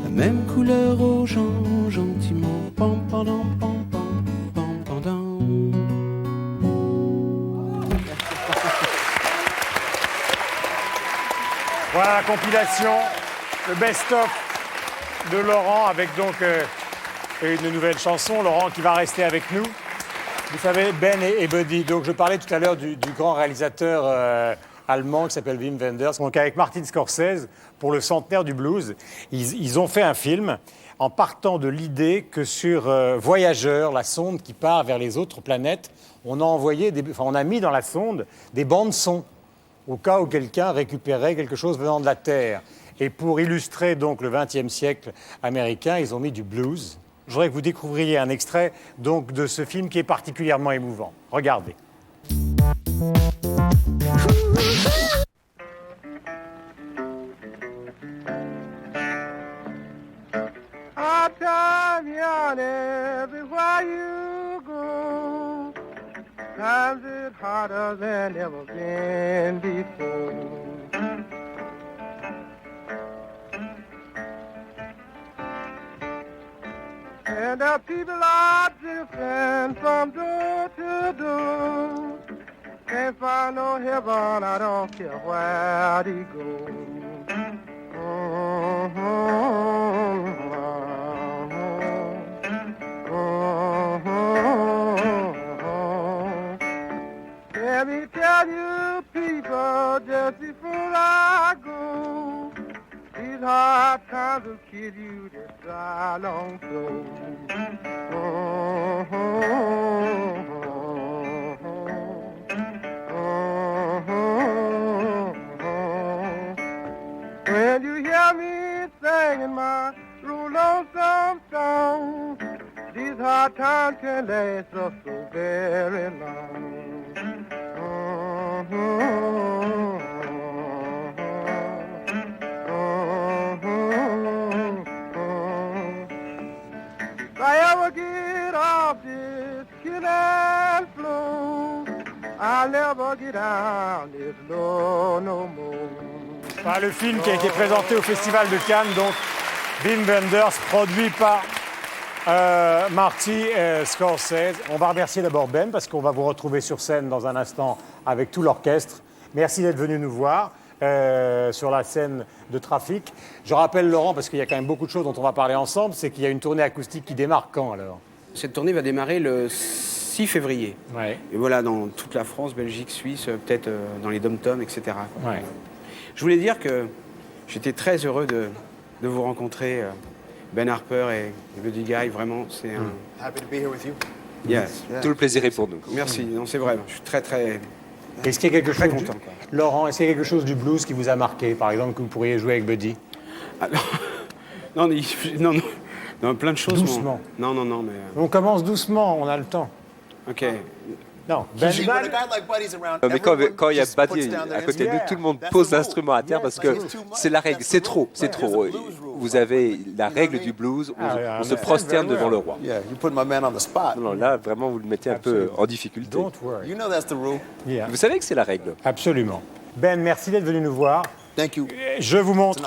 la même couleur aux gens, gentiment. Pam, pam, pam, pam, pam, pam, pam. Voilà la compilation, le best-of de Laurent avec donc une nouvelle chanson. Laurent qui va rester avec nous. Vous savez, Ben et Buddy. Donc je parlais tout à l'heure du grand réalisateur allemand qui s'appelle Wim Wenders. Donc avec Martin Scorsese, pour le centenaire du blues, ils ont fait un film en partant de l'idée que sur Voyageur, la sonde qui part vers les autres planètes, on a mis dans la sonde des bandes son au cas où quelqu'un récupérait quelque chose venant de la Terre. Et pour illustrer donc le XXe siècle américain, ils ont mis du blues. Je voudrais que vous découvriez un extrait donc, de ce film qui est particulièrement émouvant. Regardez. I'll time you on everywhere you go. Times it harder than ever been before. And the people are drifting from door to door. Can't find no heaven, I don't care where they go. Let me tell you people, just before I go, these hard times will kill you just dry long so. When you hear me singing my lonesome song, these hard times can last us so very long. If I ever get off this killing floor, I'll never get down this low no more. Enfin, le film qui a été présenté au Festival de Cannes, donc Wim Wenders, produit par Marty Scorsese. On va remercier d'abord Ben parce qu'on va vous retrouver sur scène dans un instant avec tout l'orchestre. Merci d'être venu nous voir sur la scène de Trafic. Je rappelle Laurent, parce qu'il y a quand même beaucoup de choses dont on va parler ensemble, c'est qu'il y a une tournée acoustique qui démarre quand alors? Cette tournée va démarrer le 6 février. Ouais. Et voilà, dans toute la France, Belgique, Suisse, peut-être dans les dom-toms, etc. Ouais. Je voulais dire que j'étais très heureux de vous rencontrer, Ben Harper et Buddy Guy. Vraiment, c'est un... Happy to be here with you. Yes. Tout le plaisir est pour nous. Merci, non, c'est vrai, je suis très Est-ce qu'il y a quelque chose content. Quoi. Laurent, est-ce qu'il y a quelque chose du blues qui vous a marqué, par exemple, que vous pourriez jouer avec Buddy? Alors, non, plein de choses. Doucement. Non, mais... On commence doucement, on a le temps. Ok. Non, When a guy like Buddy's around, Mais quand il y a everyone Buddy just puts down their à côté de nous, instrument. tout le monde That's pose the rule. l'instrument à terre parce que It's too much. c'est la règle. C'est trop. Vous avez la règle du blues, on se prosterne devant le roi. Yeah, you put my man on the spot. Non, là, vraiment, vous le mettez un peu en difficulté. Don't worry. You know that's the rule. Yeah. Vous savez que c'est la règle. Absolument. Ben, merci d'être venu nous voir. Thank you. Je vous montre.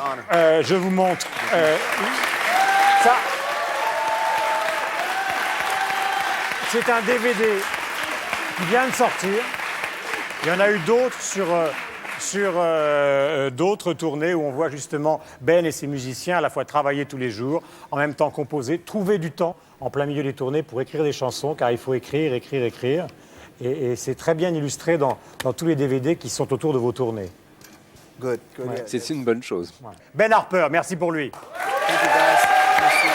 Ça. C'est un DVD qui vient de sortir. Il y en a eu d'autres sur d'autres tournées où on voit justement Ben et ses musiciens à la fois travailler tous les jours, en même temps composer, trouver du temps en plein milieu des tournées pour écrire des chansons, car il faut écrire. Et c'est très bien illustré dans tous les DVD qui sont autour de vos tournées. Good. Ouais. C'est une bonne chose. Ouais. Ben Harper, merci pour lui. Thank you, guys. Merci.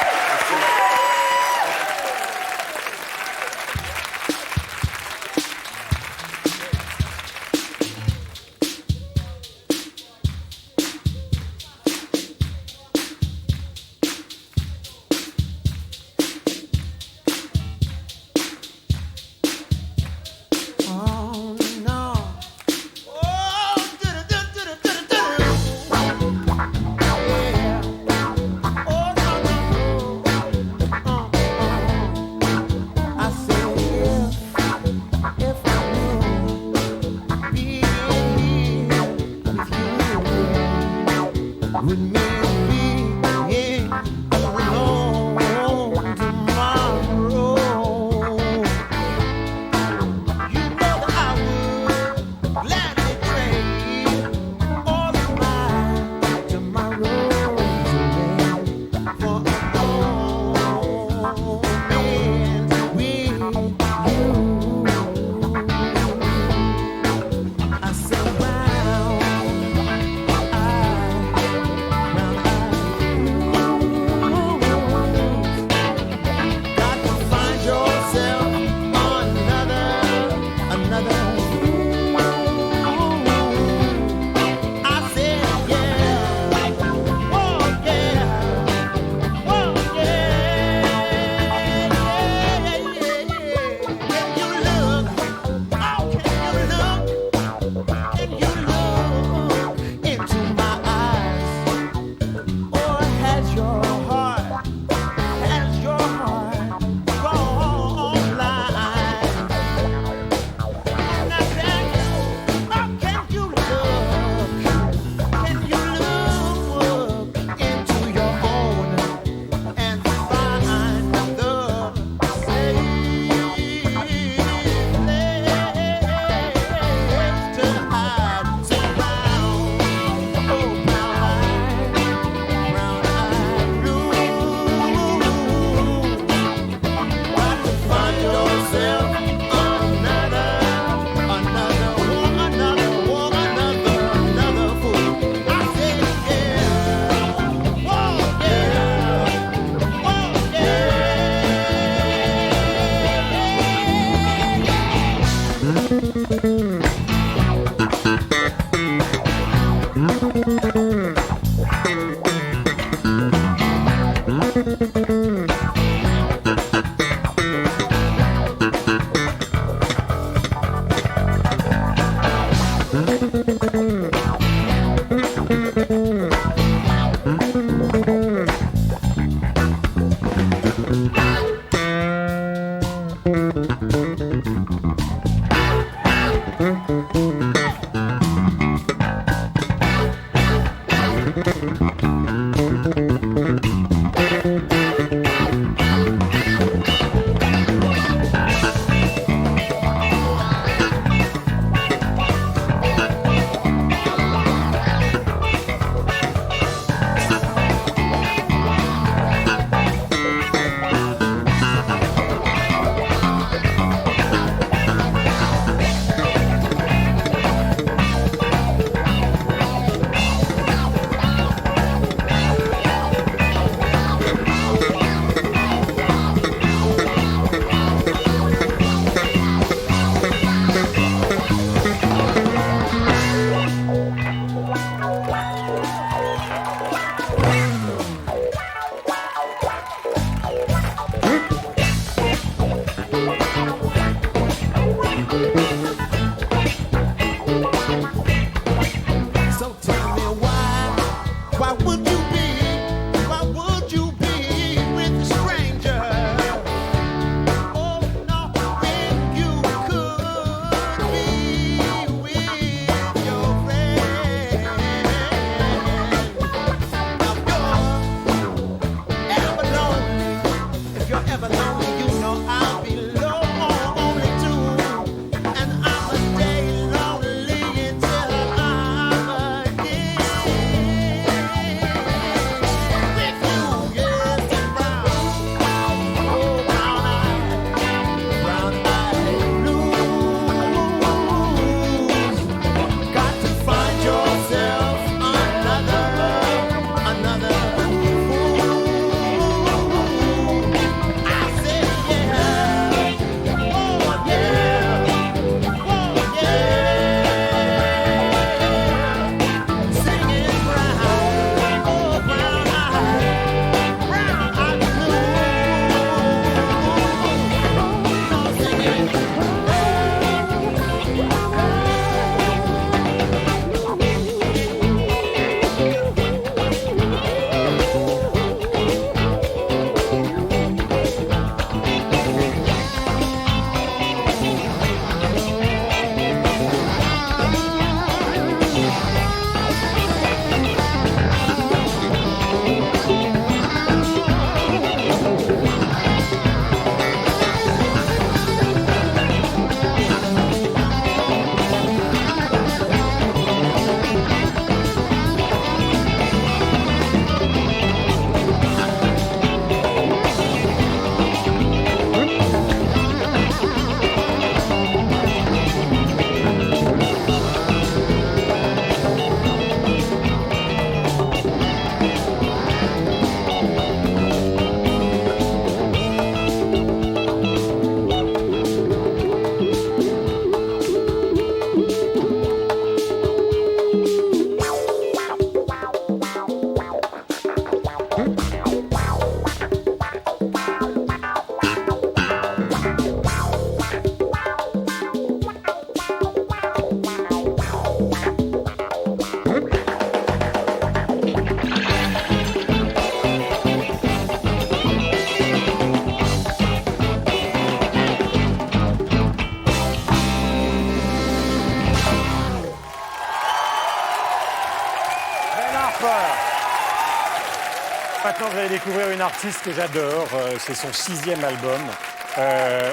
maintenant, vous allez découvrir une artiste que j'adore. C'est son 6e album.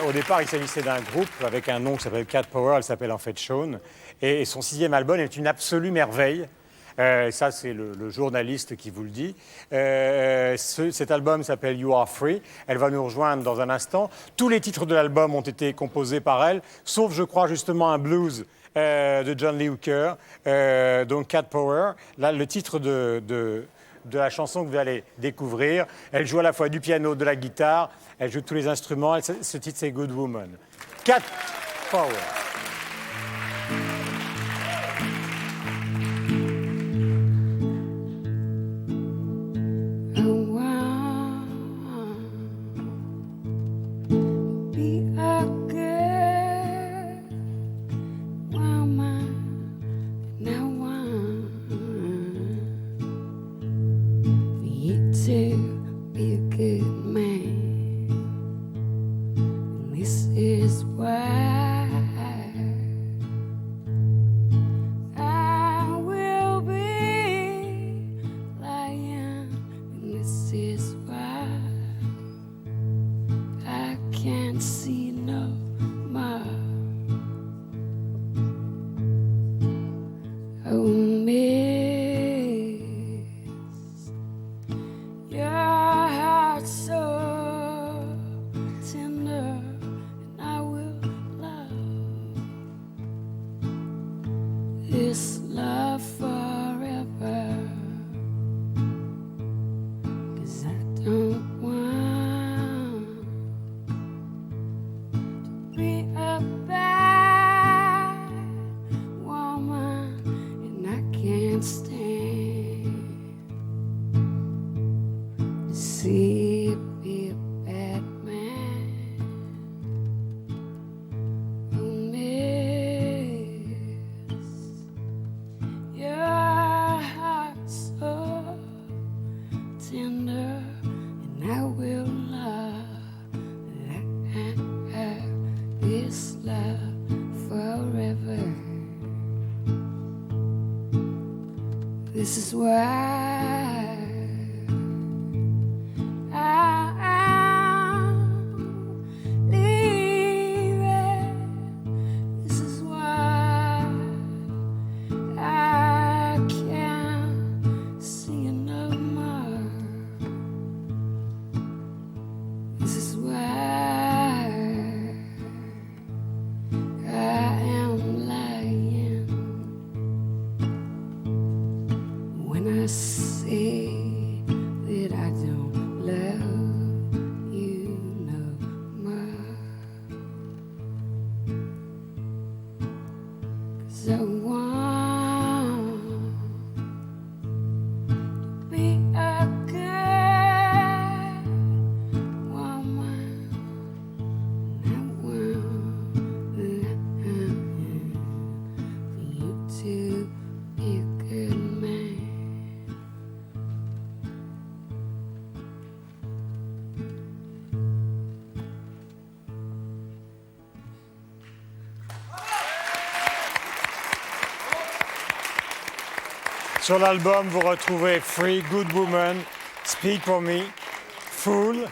Au départ, il s'agissait d'un groupe avec un nom qui s'appelle Cat Power. Elle s'appelle en fait Shawn. Et son 6e album est une absolue merveille. Ça, c'est le journaliste qui vous le dit. Cet album s'appelle You Are Free. Elle va nous rejoindre dans un instant. Tous les titres de l'album ont été composés par elle, sauf, je crois, justement un blues de John Lee Hooker, donc Cat Power. Là, le titre de la chanson que vous allez découvrir. Elle joue à la fois du piano, de la guitare, elle joue tous les instruments. Ce titre, c'est Good Woman. Cat Power. This is why I'm leaving. This is why I can't see you no more. This is why I am lying when I say that I don't love you no more. 'Cause I want to be a good woman. I want for you to be a good man. Sur l'album, vous retrouvez Free, Good Woman, Speak for Me, Fool.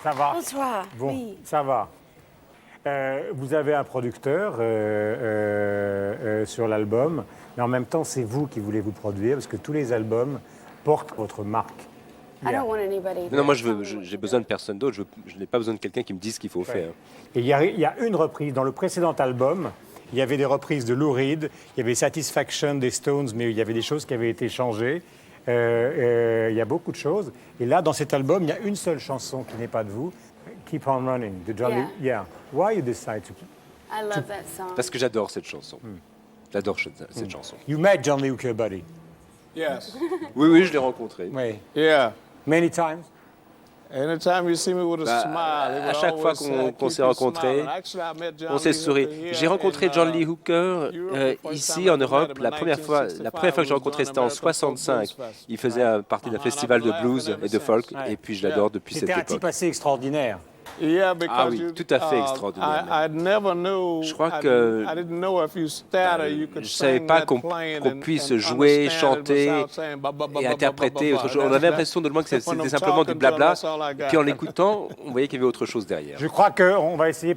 Ça va? Bonsoir. Bon, Oui. ça va. Vous avez un producteur sur l'album, mais en même temps, c'est vous qui voulez vous produire, parce que tous les albums portent votre marque. I don't want anybody. Non, moi, j'ai besoin de personne d'autre. Je n'ai pas besoin de quelqu'un qui me dise ce qu'il faut faire. Et il y a une reprise. Dans le précédent album, il y avait des reprises de Lou Reed, il y avait Satisfaction des Stones, mais il y avait des choses qui avaient été changées. Il y a beaucoup de choses. Et là, dans cet album, il y a une seule chanson qui n'est pas de vous, Keep on Running, de John Lee. Yeah. Why you decide to... I love that song. Parce que j'adore cette chanson. J'adore cette chanson. You met John Lee Hooker, buddy. Yes. Oui, je l'ai rencontré. Oui. Yeah. Many times. Anytime you see me with a smile, he would à chaque fois always qu'on say, s'est "Keep rencontrés, smiling." Actually, I met John on s'est Lee souri. Hooker here J'ai rencontré in, John Lee Hooker Europe, ici en Europe. La première fois que j'ai rencontré, c'était en 65. Il faisait partie d'un festival de blues et de folk, et puis je l'adore depuis cette C'était un époque. type assez extraordinaire. Yeah, Ah oui, tout à fait extraordinaire. Je crois que je ne savais pas qu'on puisse jouer, chanter et interpréter autre chose. On avait l'impression de loin que c'était simplement du blabla. Et puis en l'écoutant, on voyait qu'il y avait autre chose derrière. Je crois qu'on va essayer,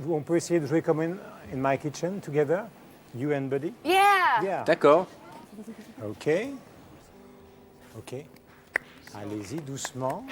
on peut essayer de jouer comme in My Kitchen, together, you and Buddy. Yeah. D'accord. OK. OK. Allez-y, doucement.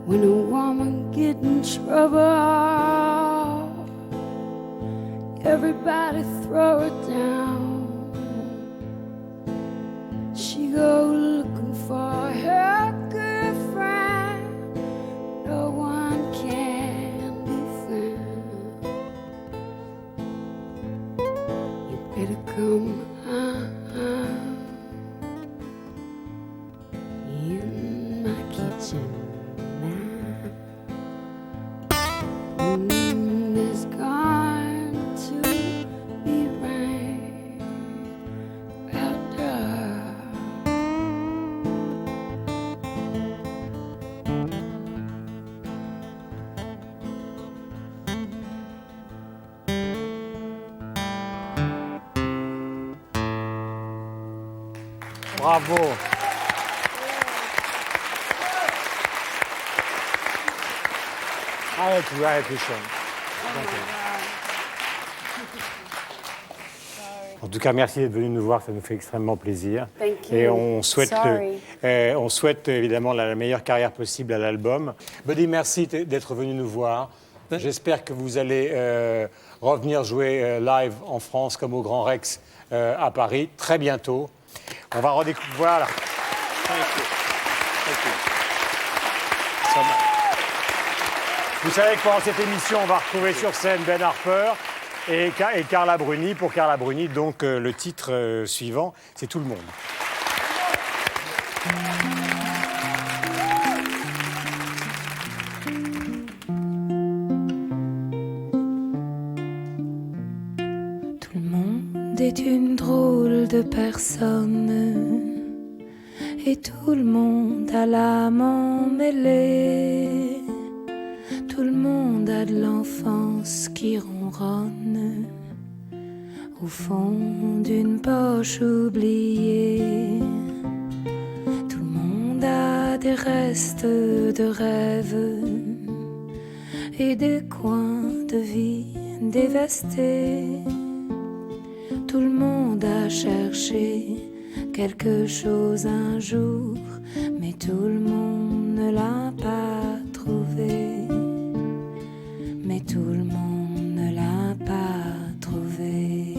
When a woman get in trouble, everybody throw her down. She go looking for her good friend. No one can be found. You better come in my kitchen. There's going to be rain after. Bravo. Arrête, Michel. En tout cas, merci d'être venu nous voir, ça nous fait extrêmement plaisir. Et on souhaite évidemment la meilleure carrière possible à l'album. Buddy, merci d'être venu nous voir. J'espère que vous allez revenir jouer live en France comme au Grand Rex à Paris très bientôt. On va redécouvrir. Voilà. Thank you. Vous savez que pendant cette émission, on va retrouver sur scène Ben Harper et Carla Bruni. Pour Carla Bruni, donc le titre suivant, c'est Tout le monde. Tout le monde est une drôle de personne et tout le monde a l'âme emmêlée. Tout le monde a de l'enfance qui ronronne au fond d'une poche oubliée. Tout le monde a des restes de rêves et des coins de vie dévastés. Tout le monde a cherché quelque chose un jour, mais tout le monde ne l'a pas trouvé. Mais tout le monde ne l'a pas trouvé.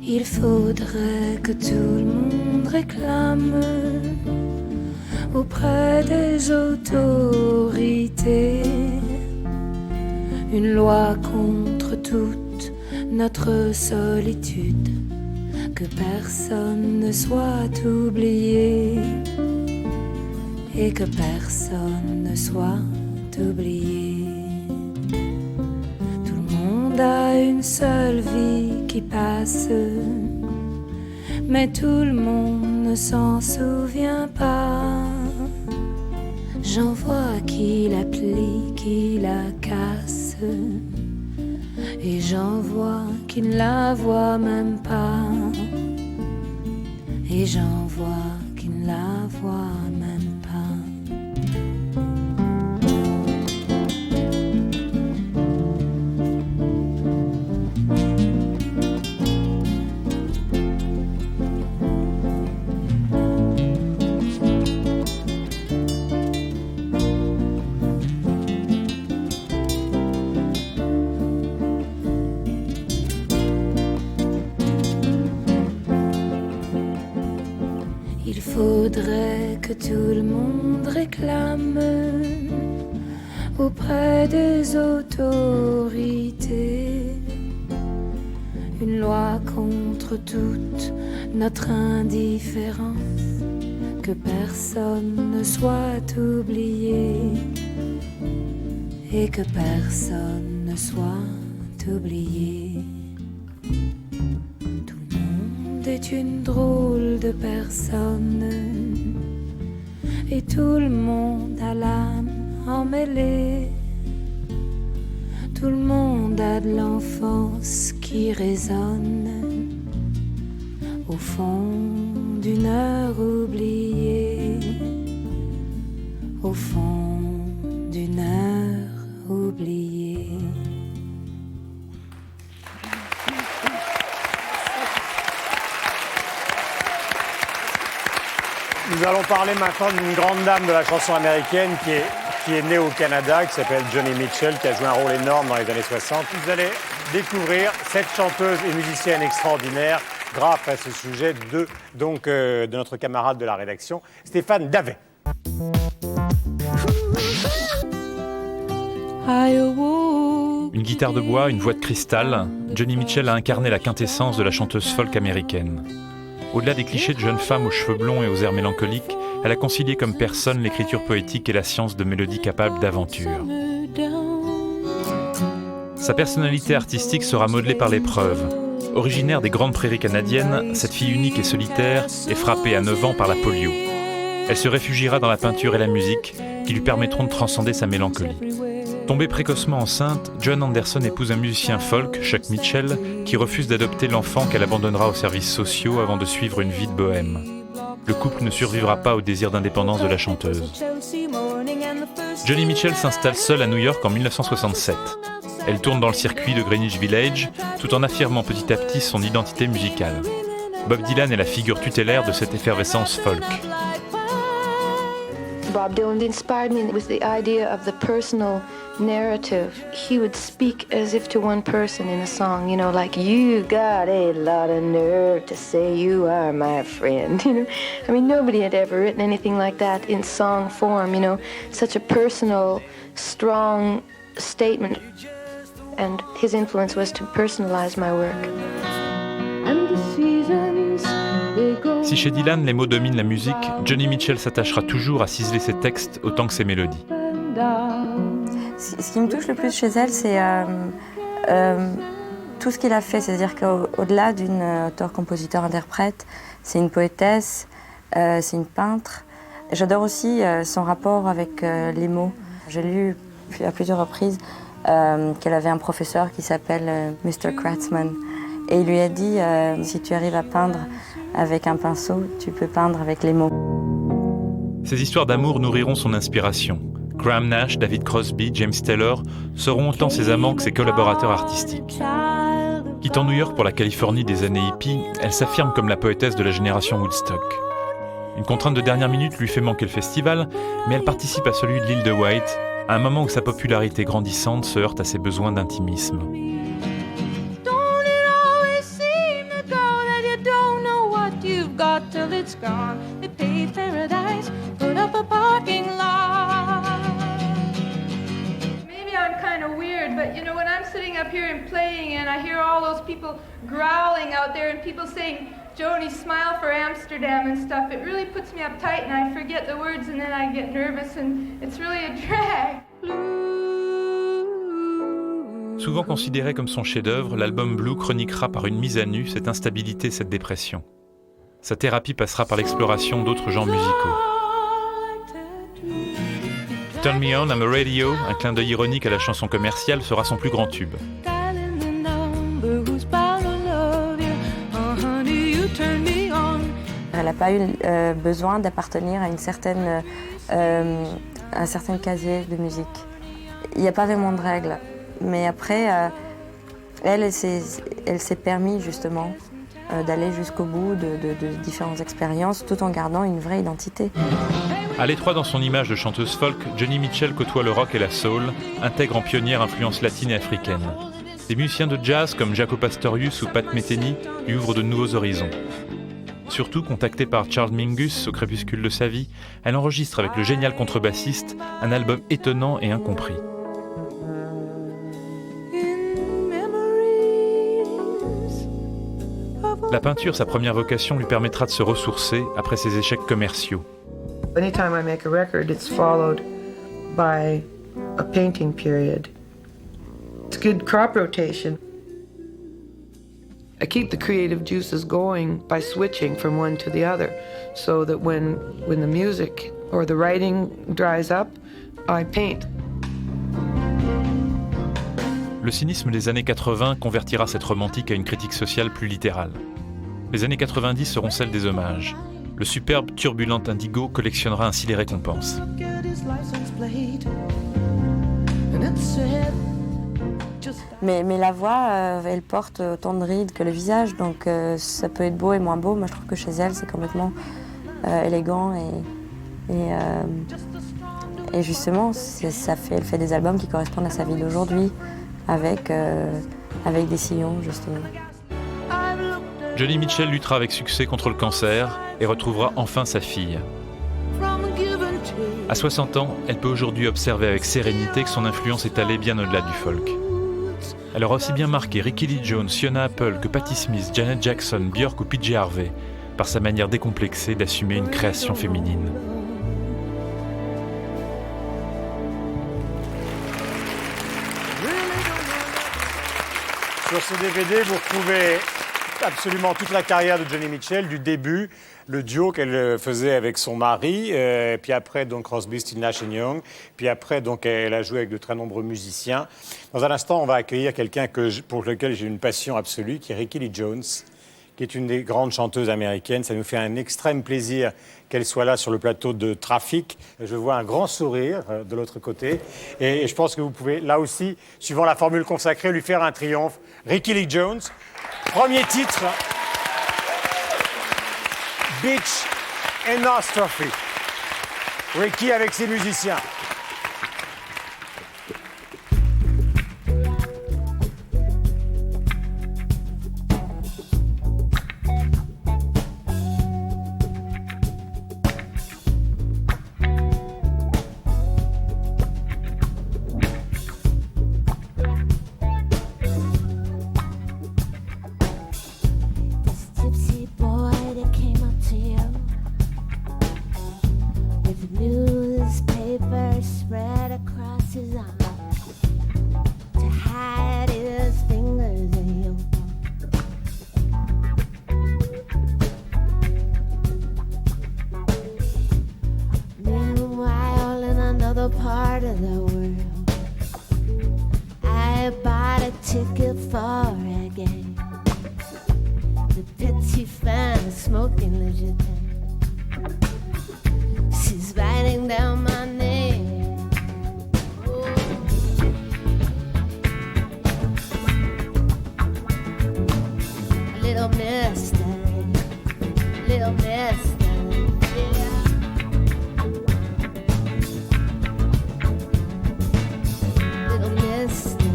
Il faudrait que tout le monde réclame auprès des autorités une loi contre toute notre solitude, que personne ne soit oublié et que personne ne soit oublié. Tout le monde a une seule vie qui passe, mais tout le monde ne s'en souvient pas. J'en vois qui la plie, qui la casse, et j'en vois qui ne la voient même pas. Et j'en vois qui ne la voient même pas. Il faudrait que tout le monde réclame auprès des autorités une loi contre toute notre indifférence, que personne ne soit oublié et que personne ne soit oublié. Tout le monde est une drôle de personne et tout le monde a l'âme emmêlée. Tout le monde a de l'enfance qui résonne au fond d'une heure oubliée, au fond d'une heure oubliée. Nous allons parler maintenant d'une grande dame de la chanson américaine qui est née au Canada, qui s'appelle Joni Mitchell, qui a joué un rôle énorme dans les années 60. Vous allez découvrir cette chanteuse et musicienne extraordinaire grâce à ce sujet de notre camarade de la rédaction, Stéphane Davet. Une guitare de bois, une voix de cristal, Joni Mitchell a incarné la quintessence de la chanteuse folk américaine. Au-delà des clichés de jeune femme aux cheveux blonds et aux airs mélancoliques, elle a concilié comme personne l'écriture poétique et la science de mélodies capables d'aventure. Sa personnalité artistique sera modelée par l'épreuve. Originaire des grandes prairies canadiennes, cette fille unique et solitaire est frappée à 9 ans par la polio. Elle se réfugiera dans la peinture et la musique, qui lui permettront de transcender sa mélancolie. Tombée précocement enceinte, Joan Anderson épouse un musicien folk, Chuck Mitchell, qui refuse d'adopter l'enfant qu'elle abandonnera aux services sociaux avant de suivre une vie de bohème. Le couple ne survivra pas au désir d'indépendance de la chanteuse. Joni Mitchell s'installe seule à New York en 1967. Elle tourne dans le circuit de Greenwich Village, tout en affirmant petit à petit son identité musicale. Bob Dylan est la figure tutélaire de cette effervescence folk. Bob Dylan inspired me with the idea of the personal narrative. He would speak as if to one person in a song, you know, like, you got a lot of nerve to say you are my friend, you know. I mean, nobody had ever written anything like that in song form, you know, such a personal, strong statement. And his influence was to personalize my work. And the seasons, they go. Si chez Dylan les mots dominent la musique, Joni Mitchell s'attachera toujours à ciseler ses textes autant que ses mélodies. Ce qui me touche le plus chez elle, c'est tout ce qu'il a fait. C'est-à-dire qu'au-delà d'une auteure-compositeur-interprète, c'est une poétesse, c'est une peintre. J'adore aussi son rapport avec les mots. J'ai lu à plusieurs reprises qu'elle avait un professeur qui s'appelle Mr. Kratzman. Et il lui a dit, si tu arrives à peindre avec un pinceau, tu peux peindre avec les mots. Ces histoires d'amour nourriront son inspiration. Graham Nash, David Crosby, James Taylor seront autant ses amants que ses collaborateurs artistiques. Quittant New York pour la Californie des années hippies, elle s'affirme comme la poétesse de la génération Woodstock. Une contrainte de dernière minute lui fait manquer le festival, mais elle participe à celui de l'île de White, à un moment où sa popularité grandissante se heurte à ses besoins d'intimisme. But you know, when I'm sitting up here and playing and I hear all those people growling out there and people saying, Joni, smile for Amsterdam and stuff, it really puts me uptight and I forget the words and then I get nervous and it's really a drag. Souvent considéré comme son chef-d'œuvre, l'album Blue chroniquera par une mise à nu cette instabilité, cette dépression. Sa thérapie passera par l'exploration d'autres genres musicaux. Turn Me On, I'm a Radio, un clin d'œil ironique à la chanson commerciale, sera son plus grand tube. Elle n'a pas eu besoin d'appartenir à un certain casier de musique. Il n'y a pas vraiment de règles. Mais après, elle s'est permis justement d'aller jusqu'au bout de différentes expériences tout en gardant une vraie identité. À l'étroit dans son image de chanteuse folk, Joni Mitchell côtoie le rock et la soul, intègre en pionnière influences latines et africaines. Des musiciens de jazz comme Jaco Pastorius ou Pat Metheny lui ouvrent de nouveaux horizons. Surtout contactée par Charles Mingus au crépuscule de sa vie, elle enregistre avec le génial contrebassiste un album étonnant et incompris. La peinture, sa première vocation, lui permettra de se ressourcer après ses échecs commerciaux. Anytime I make a record, it's followed by a painting period. It's good crop rotation. I keep the creative juices going by switching from one to the other, so that when the music or the writing dries up, I paint. Le cynisme des années 80 convertira cette romantique à une critique sociale plus littérale. Les années 90 seront celles des hommages. Le superbe Turbulent Indigo collectionnera ainsi les récompenses. Mais la voix, elle porte autant de rides que le visage, donc ça peut être beau et moins beau. Moi, je trouve que chez elle, c'est complètement élégant et justement, elle fait des albums qui correspondent à sa vie d'aujourd'hui, avec des sillons, justement. Joni Mitchell luttera avec succès contre le cancer et retrouvera enfin sa fille. À 60 ans, elle peut aujourd'hui observer avec sérénité que son influence est allée bien au-delà du folk. Elle aura aussi bien marqué Rickie Lee Jones, Fiona Apple que Patti Smith, Janet Jackson, Björk ou PJ Harvey par sa manière décomplexée d'assumer une création féminine. Sur ce DVD, vous retrouvez absolument toute la carrière de Joni Mitchell, du début, le duo qu'elle faisait avec son mari, puis après donc Crosby, Stills, Nash & Young, puis après donc elle a joué avec de très nombreux musiciens. Dans un instant, on va accueillir quelqu'un pour lequel j'ai une passion absolue, qui est Rickie Lee Jones, qui est une des grandes chanteuses américaines. Ça nous fait un extrême plaisir qu'elle soit là sur le plateau de Trafic. Je vois un grand sourire de l'autre côté, et je pense que vous pouvez là aussi, suivant la formule consacrée, lui faire un triomphe. Rickie Lee Jones. Premier titre, Beach Anostrophe. Rickie avec ses musiciens. another world. I bought a ticket for a game. The petit fin smoking legit. She's writing down my name. Oh. Little mystery, little mystery, yeah. Little mystery,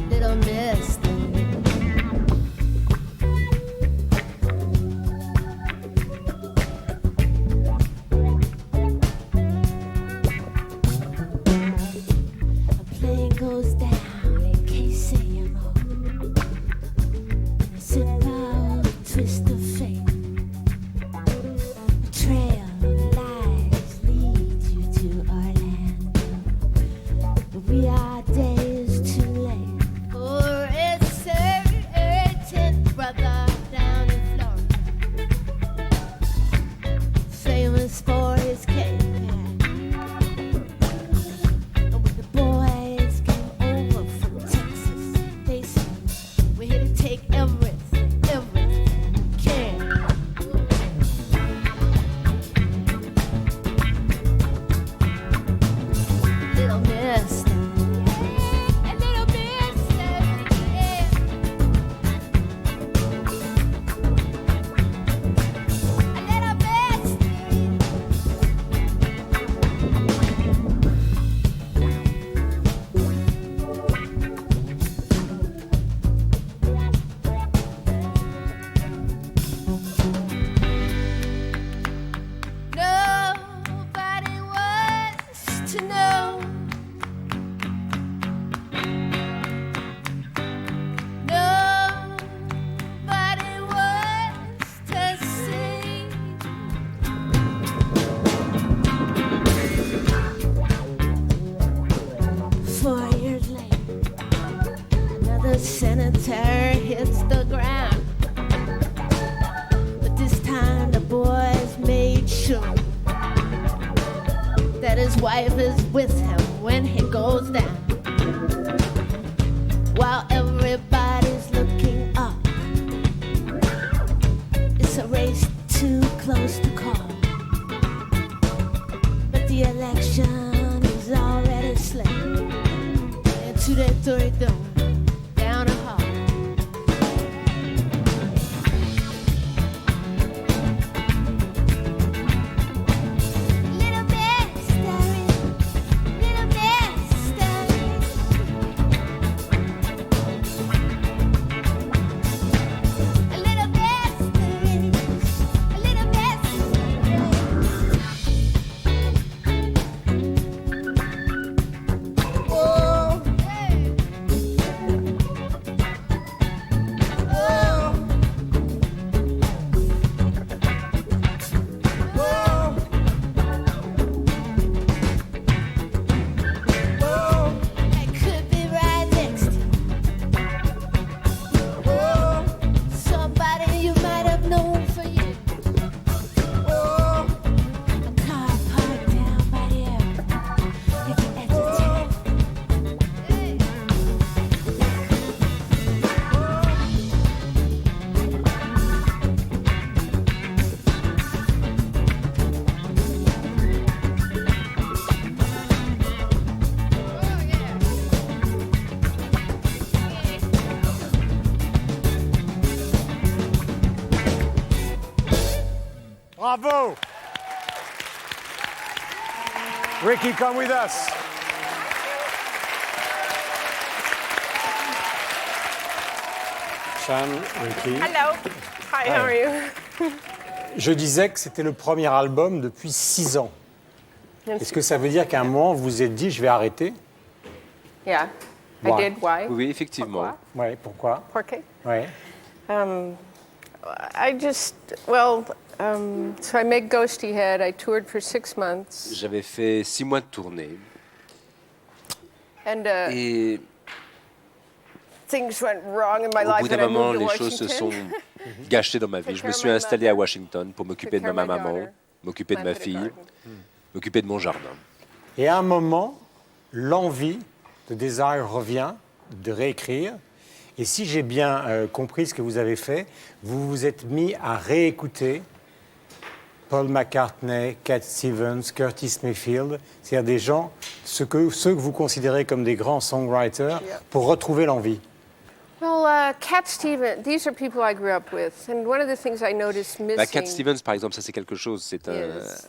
little mystery. Goes down in KCMO. Simple twist of fate. A trail of lies leads you to Orlando. But we are days too late. For it's certain brother down in Florida, famous for his cake. Senator hits the ground, but this time the boys made sure that his wife is with him when he goes down. While everybody's looking up, it's a race too close to call, but the election is already slain. And to that story down a hall. Little mystery, little mystery. A little mystery, a little mystery. Oh. Bravo! Ricky, come with us. Shan, Ricky. Hello. Hi, how are you? Je disais que c'était le premier album depuis 6 ans. Est-ce que ça veut dire qu'à un moment, vous vous êtes dit, je vais arrêter? Yeah, Why? I did. Why? Oui, effectivement. Oui, pourquoi? Porque? Oui. I just, well, so I made Ghosty Head. I toured for 6 months. J'avais fait 6 mois de tournée. And, et things went wrong in my au life bout d'un and I moment, moved to les choses se sont Washington. gâtées dans ma vie. Je me suis installé à Washington pour m'occuper de ma maman, m'occuper de ma fille, m'occuper de mon jardin. Et à un moment, l'envie de Desire revient, de réécrire. Et si j'ai bien compris ce que vous avez fait, vous vous êtes mis à réécouter Paul McCartney, Cat Stevens, Curtis Mayfield, c'est-à-dire des gens, ceux que vous considérez comme des grands songwriters, pour retrouver l'envie. Well, Cat Stevens, these are people I grew up with, and one of the things I noticed missing. Cat Stevens, par exemple, ça c'est quelque chose. C'est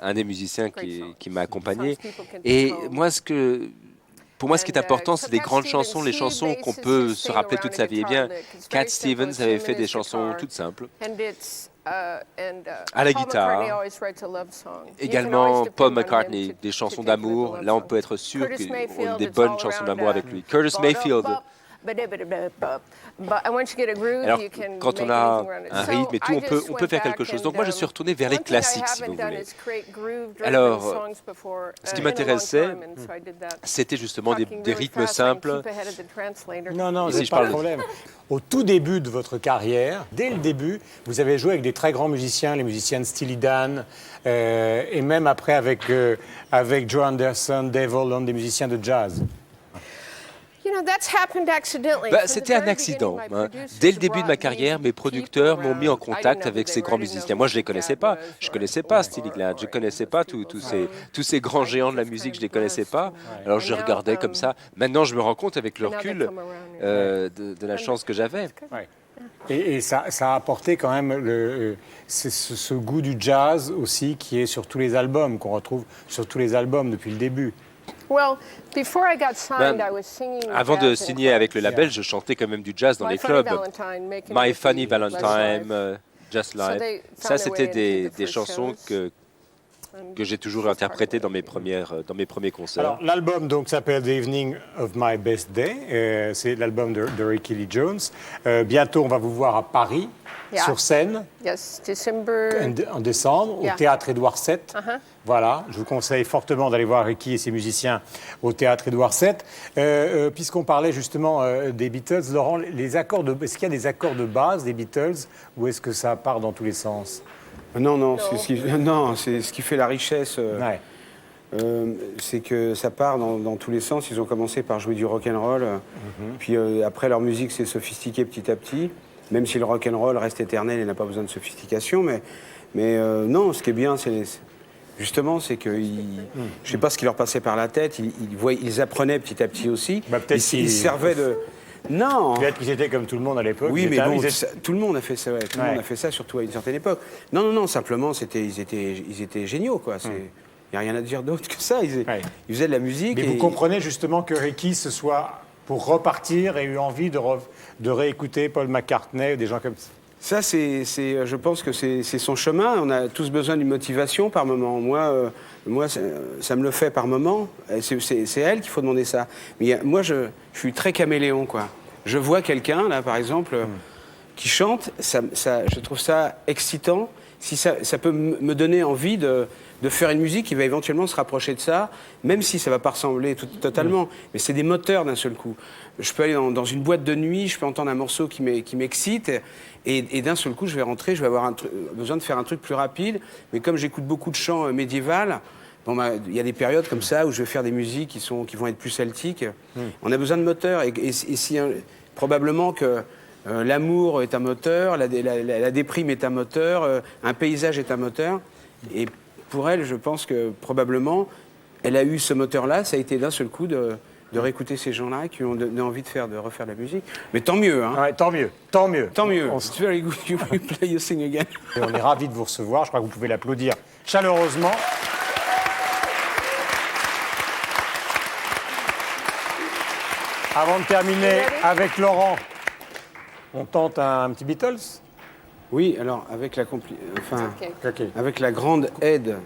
un des musiciens qui m'a accompagné. Et moi, pour moi, ce qui est important, c'est des grandes chansons, les chansons qu'on peut se rappeler toute sa vie. Eh bien, Cat Stevens avait fait des chansons toutes simples. À la guitare. Également, Paul McCartney, des chansons d'amour. Là, on peut être sûr qu'on a des bonnes chansons d'amour avec lui. Curtis Mayfield. Alors, quand on a un rythme et tout, on peut faire quelque chose. Donc moi, je suis retourné vers les classiques, si vous voulez. Alors, ce qui m'intéressait, c'était justement des rythmes simples. Non, c'est pas le problème. Au tout début de votre carrière, dès le début, vous avez joué avec des très grands musiciens, les musiciens de Steely Dan, et même après avec Joe Anderson, Dave Holland, des musiciens de jazz. C'était un accident. Dès le début de ma carrière, mes producteurs m'ont mis en contact avec ces grands musiciens. Moi, je ne les connaissais pas. Je ne connaissais pas Steely Dan. Je ne connaissais pas tous ces grands géants de la musique. Je ne les connaissais pas. Alors, je regardais comme ça. Maintenant, je me rends compte avec le recul de la chance que j'avais. Et ça a apporté quand même ce goût du jazz aussi qui est sur tous les albums, qu'on retrouve sur tous les albums depuis le début. Avant de signer avec le label, je chantais quand même du jazz dans les clubs. My Funny Valentine, Just Like. Ça, c'était des chansons que j'ai toujours interprétées dans mes premiers concerts. Alors, l'album donc s'appelle The Evening of My Best Day. C'est l'album de Ricky Lee Jones. Bientôt, on va vous voir à Paris, sur scène. En décembre, au Théâtre Édouard VII. Voilà, je vous conseille fortement d'aller voir Ricky et ses musiciens au Théâtre Édouard VII. Puisqu'on parlait justement des Beatles, Laurent, est-ce qu'il y a des accords de base des Beatles ou est-ce que ça part dans tous les sens? Non, c'est ce qui fait la richesse. C'est que ça part dans tous les sens. Ils ont commencé par jouer du rock'n'roll, puis après leur musique s'est sophistiquée petit à petit, même si le rock'n'roll reste éternel et n'a pas besoin de sophistication. Mais non, ce qui est bien, justement, c'est que je sais pas ce qui leur passait par la tête. Ils apprenaient petit à petit aussi. Ils servaient de. Non. Peut-être qu'ils étaient comme tout le monde à l'époque. Oui, mais bon, tout le monde a fait ça. Ouais. Tout le monde a fait ça, surtout à une certaine époque. Non. Simplement, ils étaient géniaux, quoi. Il n'y a rien à dire d'autre que ça. Ils faisaient de la musique. Mais vous comprenez justement que Ricky, ce soit pour repartir, ait eu envie de réécouter Paul McCartney ou des gens comme ça. Ça, je pense que c'est son chemin. On a tous besoin d'une motivation par moment. Moi, ça me le fait par moment. C'est à elle qu'il faut demander ça. Mais moi, je suis très caméléon, quoi. Je vois quelqu'un, là, par exemple, qui chante. Je trouve ça excitant. Si ça peut me donner envie de faire une musique qui va éventuellement se rapprocher de ça, même si ça ne va pas ressembler totalement. Mais c'est des moteurs d'un seul coup. Je peux aller dans une boîte de nuit, je peux entendre un morceau qui m'excite, et d'un seul coup, je vais rentrer, je vais avoir besoin de faire un truc plus rapide. Mais comme j'écoute beaucoup de chants médiévals, il y a des périodes comme ça où je vais faire des musiques qui vont être plus celtiques. On a besoin de moteurs, probablement que l'amour est un moteur, la déprime est un moteur, un paysage est un moteur. Et pour elle, je pense que probablement, elle a eu ce moteur-là, ça a été d'un seul coup de réécouter ces gens-là qui ont envie de refaire de la musique. Mais tant mieux, hein. Ouais, tant mieux. It's very good you play, you sing again. Et on est ravis de vous recevoir. Je crois que vous pouvez l'applaudir chaleureusement. Avant de terminer avec Laurent, on tente un petit Beatles? Oui, alors avec avec la grande aide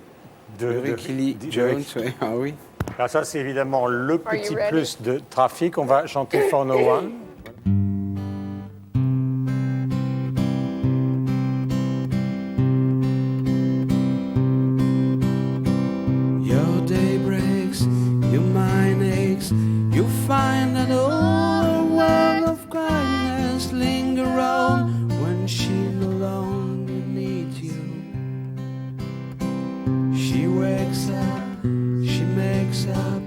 de Ricky Lee Jones. Ah oui. Alors ça, c'est évidemment le petit plus de trafic. On va chanter For No One. Your day breaks, your mind aches, you find that old world of kindness linger around when she no longer needs you. She wakes up, she makes up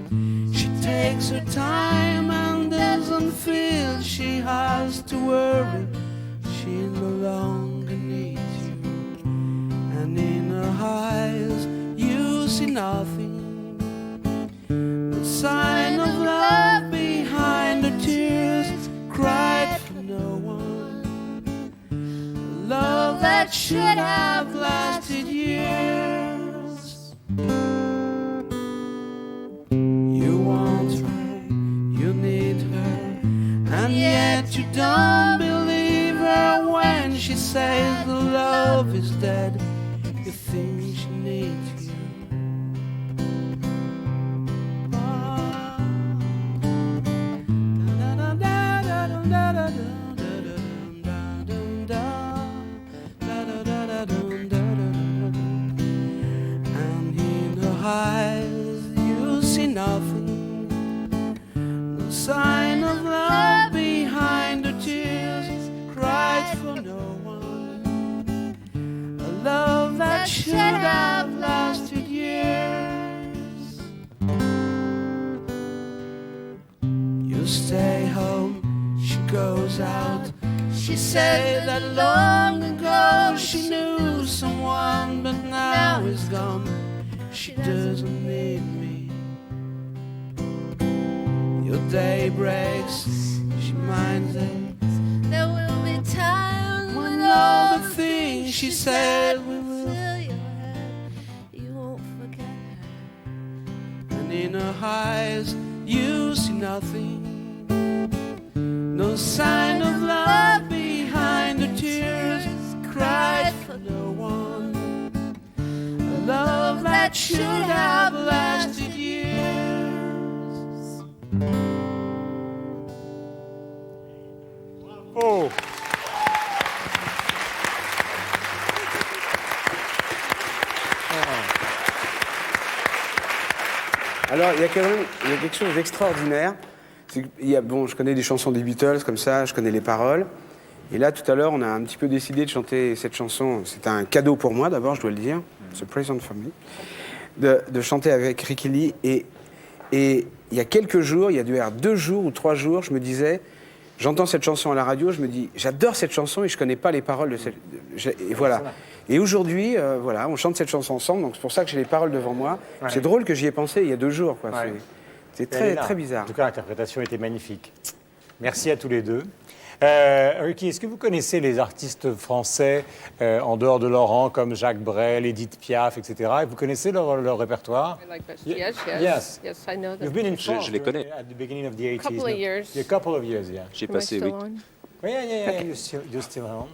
should have lasted years. You want her, you need her, and yet you don't believe her when she says the love is dead. You think she needs you. And in her eyes you see nothing, no sign of love behind her tears, cried for no one, a love that should have lasted years. You stay home, she goes out. She said that long ago she knew someone, but now he's gone. She doesn't need me. Your day breaks, she minds it. There will be times When all the things she said we will fill your head, you won't forget her. And in her eyes you see nothing, no sign of love behind her tears, cried for no one, a love that should have lasted years. Oh. Alors, il y a quelque chose d'extraordinaire. Bon, je connais des chansons des Beatles comme ça, je connais les paroles. Et là, tout à l'heure, on a un petit peu décidé de chanter cette chanson. C'était un cadeau pour moi, d'abord, je dois le dire. It's a present for me. De chanter avec Ricky Lee. Et il y a quelques jours, il y a dû y avoir 2 jours ou 3 jours, je me disais, j'entends cette chanson à la radio, je me dis, j'adore cette chanson et je connais pas les paroles de cette... Et voilà. Et aujourd'hui, voilà, on chante cette chanson ensemble, donc c'est pour ça que j'ai les paroles devant moi. Ouais. C'est drôle que j'y ai pensé il y a 2 jours, quoi. Ouais. C'est très, très bizarre. En tout cas, l'interprétation était magnifique. Merci à tous les deux. Ricky, est-ce que vous connaissez les artistes français en dehors de Laurent, comme Jacques Brel, Edith Piaf, etc. Vous connaissez leur répertoire? Yes, I know them. You've been in France, je les connais. At the beginning of the 80s. Couple of years. A couple of years, yeah. J'ai passé 8. Yeah. You're still on.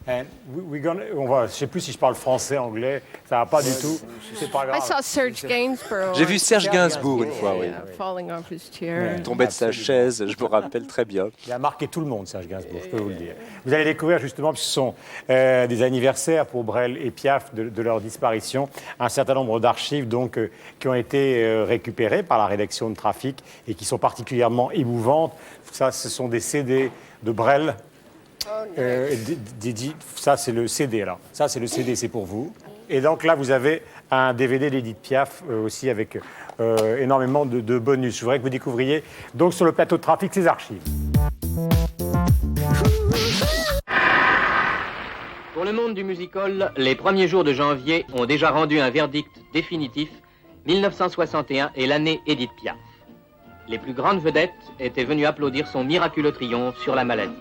And we're gonna, je ne sais plus si je parle français, anglais, ça va pas du tout, c'est pas grave. I saw Serge Gainsbourg. J'ai vu Serge Gainsbourg une fois, oui. Falling off his chair. Il tombait de sa chaise, je me rappelle très bien. Il a marqué tout le monde, Serge Gainsbourg, je peux vous le dire. Vous allez découvrir justement, puisque ce sont des anniversaires pour Brel et Piaf de leur disparition, un certain nombre d'archives donc qui ont été récupérées par la rédaction de Trafic et qui sont particulièrement émouvantes. Ça, ce sont des CD de Brel. Ça c'est le CD là. Ça c'est le CD, c'est pour vous. Et donc là vous avez un DVD d'Edith Piaf aussi avec énormément de bonus. Je voudrais que vous découvriez donc sur le plateau de Trafic ces archives. Pour le monde du music-hall, les premiers jours de janvier ont déjà rendu un verdict définitif. 1961 est l'année Edith Piaf. Les plus grandes vedettes étaient venues applaudir son miraculeux triomphe sur la maladie.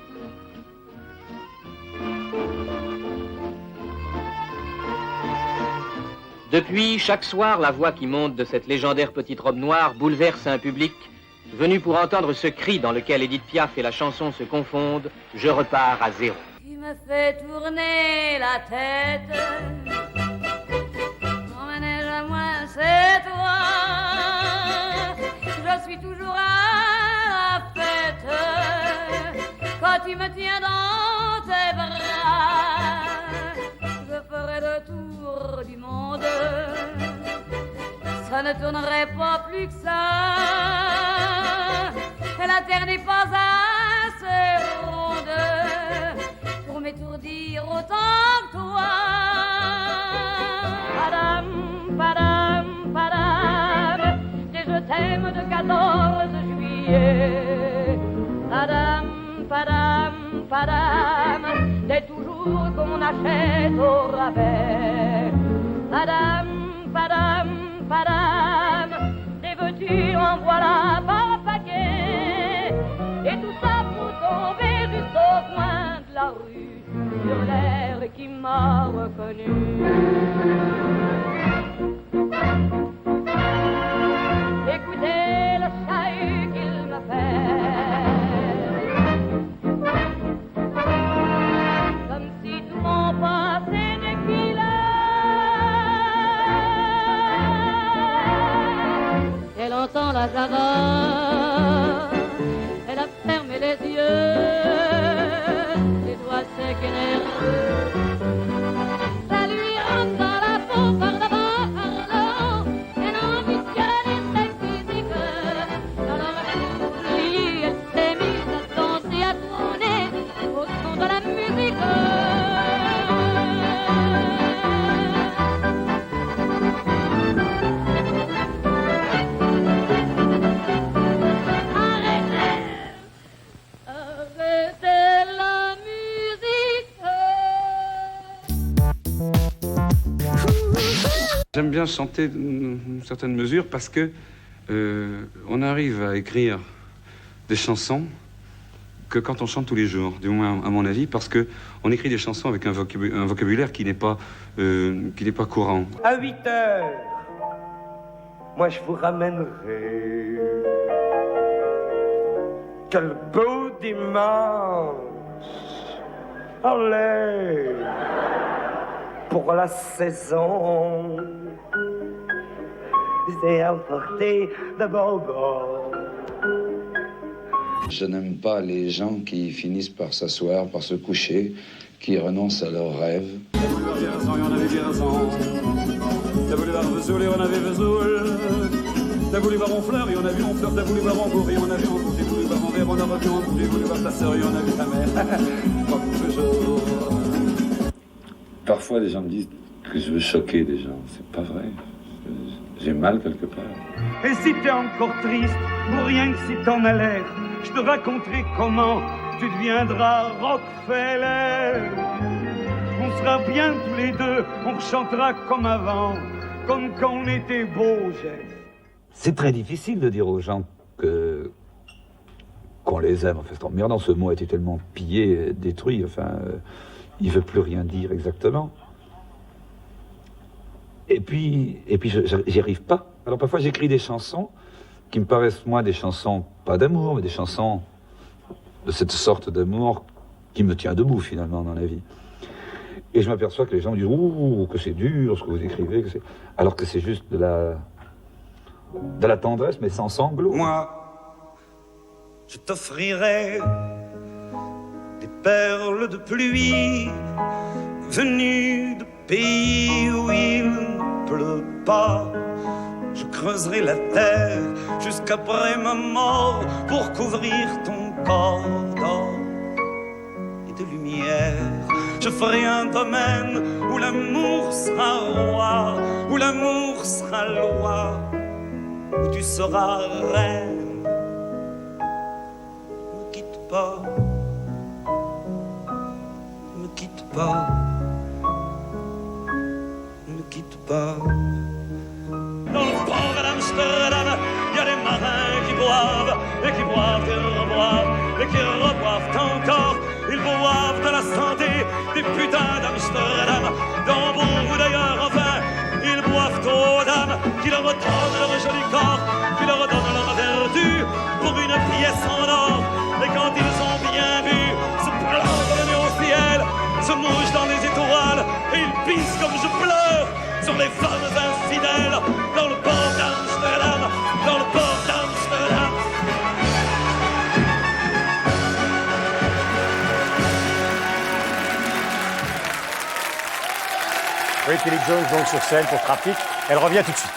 Depuis, chaque soir, la voix qui monte de cette légendaire petite robe noire bouleverse un public venu pour entendre ce cri dans lequel Edith Piaf et la chanson se confondent. Je repars à zéro. Tu me fais tourner la tête. Emmenez-le moi, c'est toi. Je suis toujours à la fête quand tu me tiens dans tes bras. Je ferai le tour du monde. Ça ne tournerait pas plus que ça. La terre n'est pas assez ronde pour m'étourdir autant que toi. Padam, padam, padam, des je t'aime de 14 juillet. Padam, padam, padam, des toujours qu'on achète au rabais. Padam, padam, padam, des veux-tu en voilà par paquet. Et tout ça pour tomber juste au coin de la rue. sur l'air et qui m'a reconnu. Écoutez le chahut qu'il me fait, comme si tout mon passé défilait. Elle entend la java, elle a fermé les yeux, les doigts secs et nerveux. Ça lui rentre dans la peau par devant, par devant, elle ambitionne cette musique. Alors lui, elle s'est mise à danser, à tourner au son de la musique. J'aime bien chanter d'une certaine mesure parce que on arrive à écrire des chansons que quand on chante tous les jours, du moins à mon avis, parce que on écrit des chansons avec un vocabulaire qui n'est pas courant. À 8 heures, moi je vous ramènerai. Quel beau dimanche! Allez! Pour la saison, j'ai emporté de bonbons. Je n'aime pas les gens qui finissent par s'asseoir, par se coucher, qui renoncent à leurs rêves. T'as voulu voir Vesoul et on avait Vesoul. T'as voulu voir Honfleur et on a vu Honfleur. T'as voulu voir Hambourg et on a vu Hambourg. J'ai voulu voir Anvers, on a revu Hambourg. J'ai voulu voir ta sœur et on a vu ta mère. Toujours. Parfois, les gens me disent que je veux choquer des gens. C'est pas vrai. J'ai mal quelque part. Et si t'es encore triste, ou rien que si t'en as l'air, je te raconterai comment tu deviendras Rockefeller. On sera bien tous les deux, on chantera comme avant, comme quand on était beaux, Jeff. C'est très difficile de dire aux gens qu'on les aime. Enfin, c'est emmerdant, ce mot a été tellement pillé, détruit, il veut plus rien dire exactement. Et puis j'y arrive pas. Alors parfois j'écris des chansons qui me paraissent, moi, des chansons, pas d'amour, mais des chansons de cette sorte d'amour qui me tient debout, finalement, dans la vie. Et je m'aperçois que les gens me disent « Ouh, que c'est dur ce que vous écrivez », alors que c'est juste de la tendresse, mais sans sanglots. Moi, je t'offrirai des perles de pluie venues de pays où il ne pleut pas. Je creuserai la terre jusqu'après ma mort pour couvrir ton corps d'or et de lumière. Je ferai un domaine où l'amour sera roi, où l'amour sera loi, où tu seras reine. Ne me quitte pas, ne me quitte pas, ne me quitte pas. Dans le port d'Amsterdam, il y a des marins qui boivent, et qui boivent et reboivent, et qui reboivent encore. Ils boivent de la santé des putains d'Amsterdam, d'Hambourg ou d'ailleurs, enfin, ils boivent aux dames qui leur redonnent leur joli corps, qui leur redonnent leur vertu pour une pièce en or. Et quand ils ont bien vu se plantent le nez au ciel, se mouchent dans les étoiles, et ils pissent comme je pleure sur les femmes infidèles dans le port d'Amsterdam, dans le port d'Amsterdam. Oui, Kelly Jones donc sur scène pour Trafic. Elle revient tout de suite.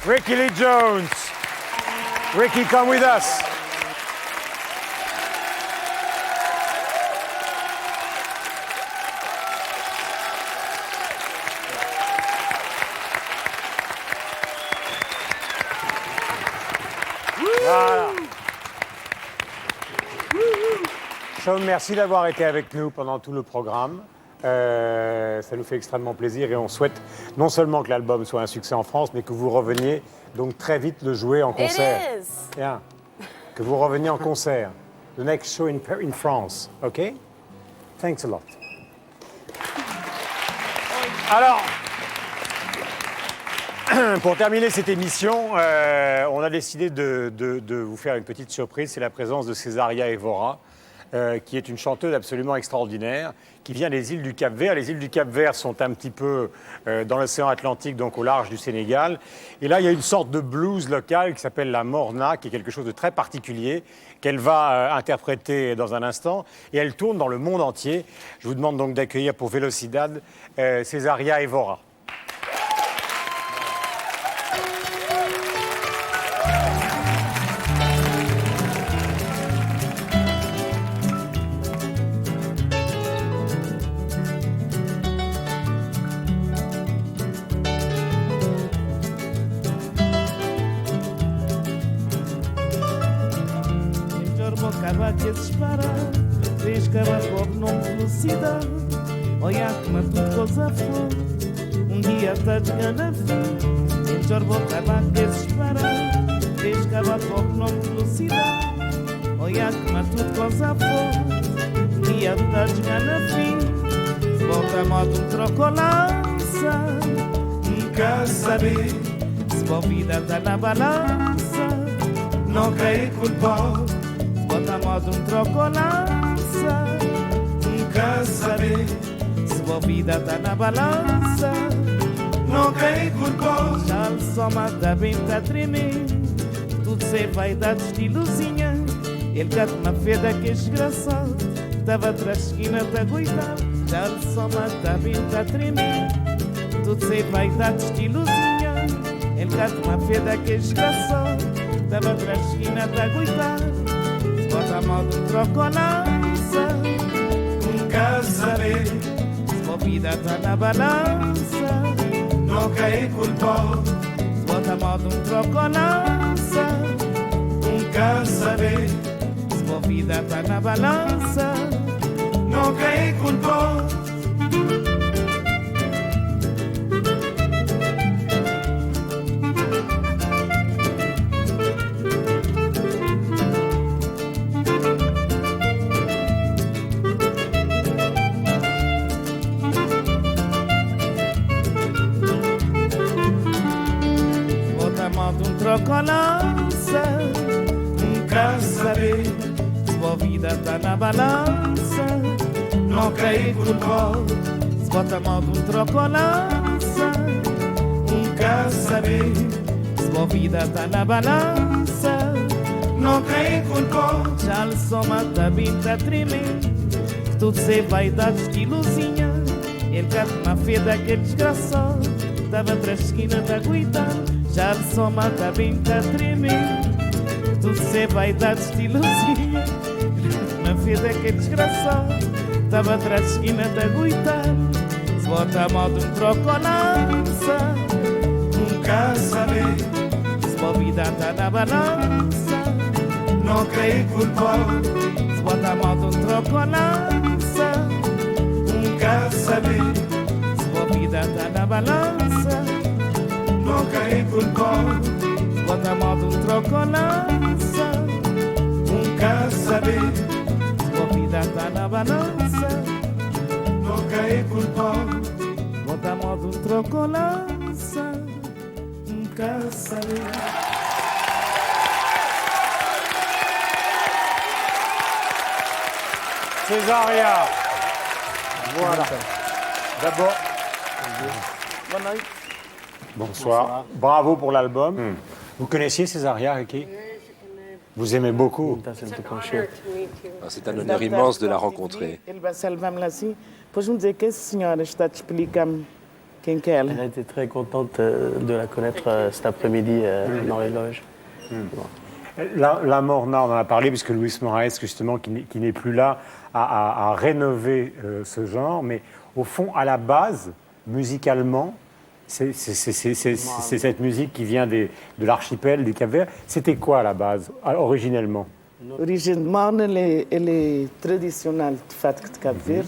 Ricky Lee Jones. Ricky, come with us. Voilà. Sean, merci d'avoir été avec nous pendant tout le programme. Ça nous fait extrêmement plaisir et on souhaite non seulement que l'album soit un succès en France, mais que vous reveniez donc très vite le jouer en concert. It is. Yeah. Que vous reveniez en concert. The next show in France, OK? Thanks a lot. Alors, pour terminer cette émission, on a décidé de vous faire une petite surprise. C'est la présence de Césaria Evora, qui est une chanteuse absolument extraordinaire, qui vient des îles du Cap-Vert. Les îles du Cap-Vert sont un petit peu dans l'océan Atlantique, donc au large du Sénégal. Et là, il y a une sorte de blues local qui s'appelle la morna, qui est quelque chose de très particulier, qu'elle va interpréter dans un instant. Et elle tourne dans le monde entier. Je vous demande donc d'accueillir pour Velocidad Césaria Evora. Três cavacos não velocidade. Olha como tudo coisa foi. Dia tá de gana fim. Em jorbo cavaco desesperado. Três cavacos não velocidade. Olha como tudo coisa foi. Dia tá de gana fim. Se volta a moto trocolança. Nunca saber. Se a vida tá na balança. Não cai culpado. Bota a moto trocolança. Nunca saber se a vida tá na balança. Não cai culpado. Já só mata bem tá tremendo. Tudo sem vaidade de ilusinha. Ele gato na feda que é desgraçado. Tava atrás da esquina tá coitado. Já só mata bem tá tremendo. Tudo sem vaidade de ilusinha. Ele gato na feda que é desgraçado. Tava atrás da esquina tá coitado. Bota a mão de trocolança. Nunca saber se a vida tá na balança. Não cai culpado. Bota a mão de trocolança. Nunca saber se a vida tá na balança. Não cai culpado. Trocolança. Nunca saber se a vida tá na balança. Não cai culpado. Se bota a mão de trocolança. Nunca saber se a vida tá na balança. Não cai culpado. Já lhe soma tá bem tá tremendo. Tudo sem vaidades de ilusinha. Ele gato na feda que é desgraçado. Tava atrás da esquina tá cuidado. Já lhe soma tá bem tá tremendo. Tudo sem vaidades de ilusinha. Na feda que é desgraçado. Tava atrás da esquina tá cuidado. Se bota a mão de trocolança. Nunca saber se a vida tá na balança. Não cai culpado. Se bota a mão de trocolança. Nunca saber se a vida tá na balança. Não cai culpado. Se bota a mão de trocolança. Nunca saber se a vida tá na balança. Não cai culpado. Bota a mão de trocolança. Nunca saber. Césaria. Voilà. D'abord. Bonne nuit. Bonsoir. Bravo pour l'album. Vous connaissiez Césaria, Ricky? Vous aimez beaucoup. C'est un honneur immense de la rencontrer. Ele vai salvar-me assim. Pois me dizer que a senhora está a te explicar-me Elle a été très contente de la connaître cet après-midi dans les loges. La Morna, on en a parlé, puisque Luis Moraes, justement, qui n'est plus là, a rénové ce genre. Mais au fond, à la base, musicalement, c'est cette musique qui vient de l'archipel du Cap-Vert. C'était quoi à la base, originellement? Originellement, elle est traditionnelle de facto de Cabo Verde,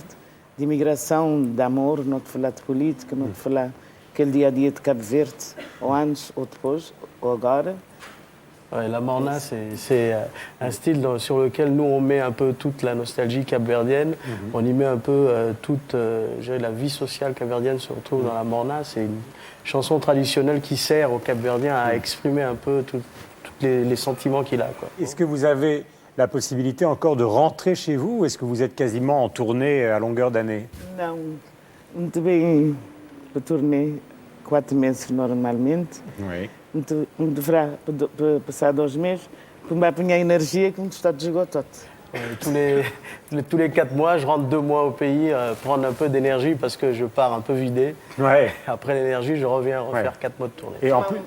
d'imigração, d'amour, não te falar de política, não te falar aquele dia-a-dia de Cabo Verde, ou antes, ou depois, ou agora. Ouais, la morna, c'est un style sur lequel nous, on met un peu toute la nostalgie capverdienne. On y met un peu toute la vie sociale capverdienne se retrouve dans la morna. C'est une chanson traditionnelle qui sert au Capverdien à exprimer un peu tous les sentiments qu'il a. Est-ce que vous avez la possibilité encore de rentrer chez vous ou est-ce que vous êtes quasiment en tournée à longueur d'année? Non, on devait tourner 4 meses normalmente. Oui. On devra passar 2 meses pour m'appuyer énergie comme tout de esgoto. Tous les 4 mois, je rentre 2 mois au pays, prendre un peu d'énergie parce que je pars un peu vidé. Ouais. Après l'énergie, je reviens refaire 4 mois de tournée. Et en plus...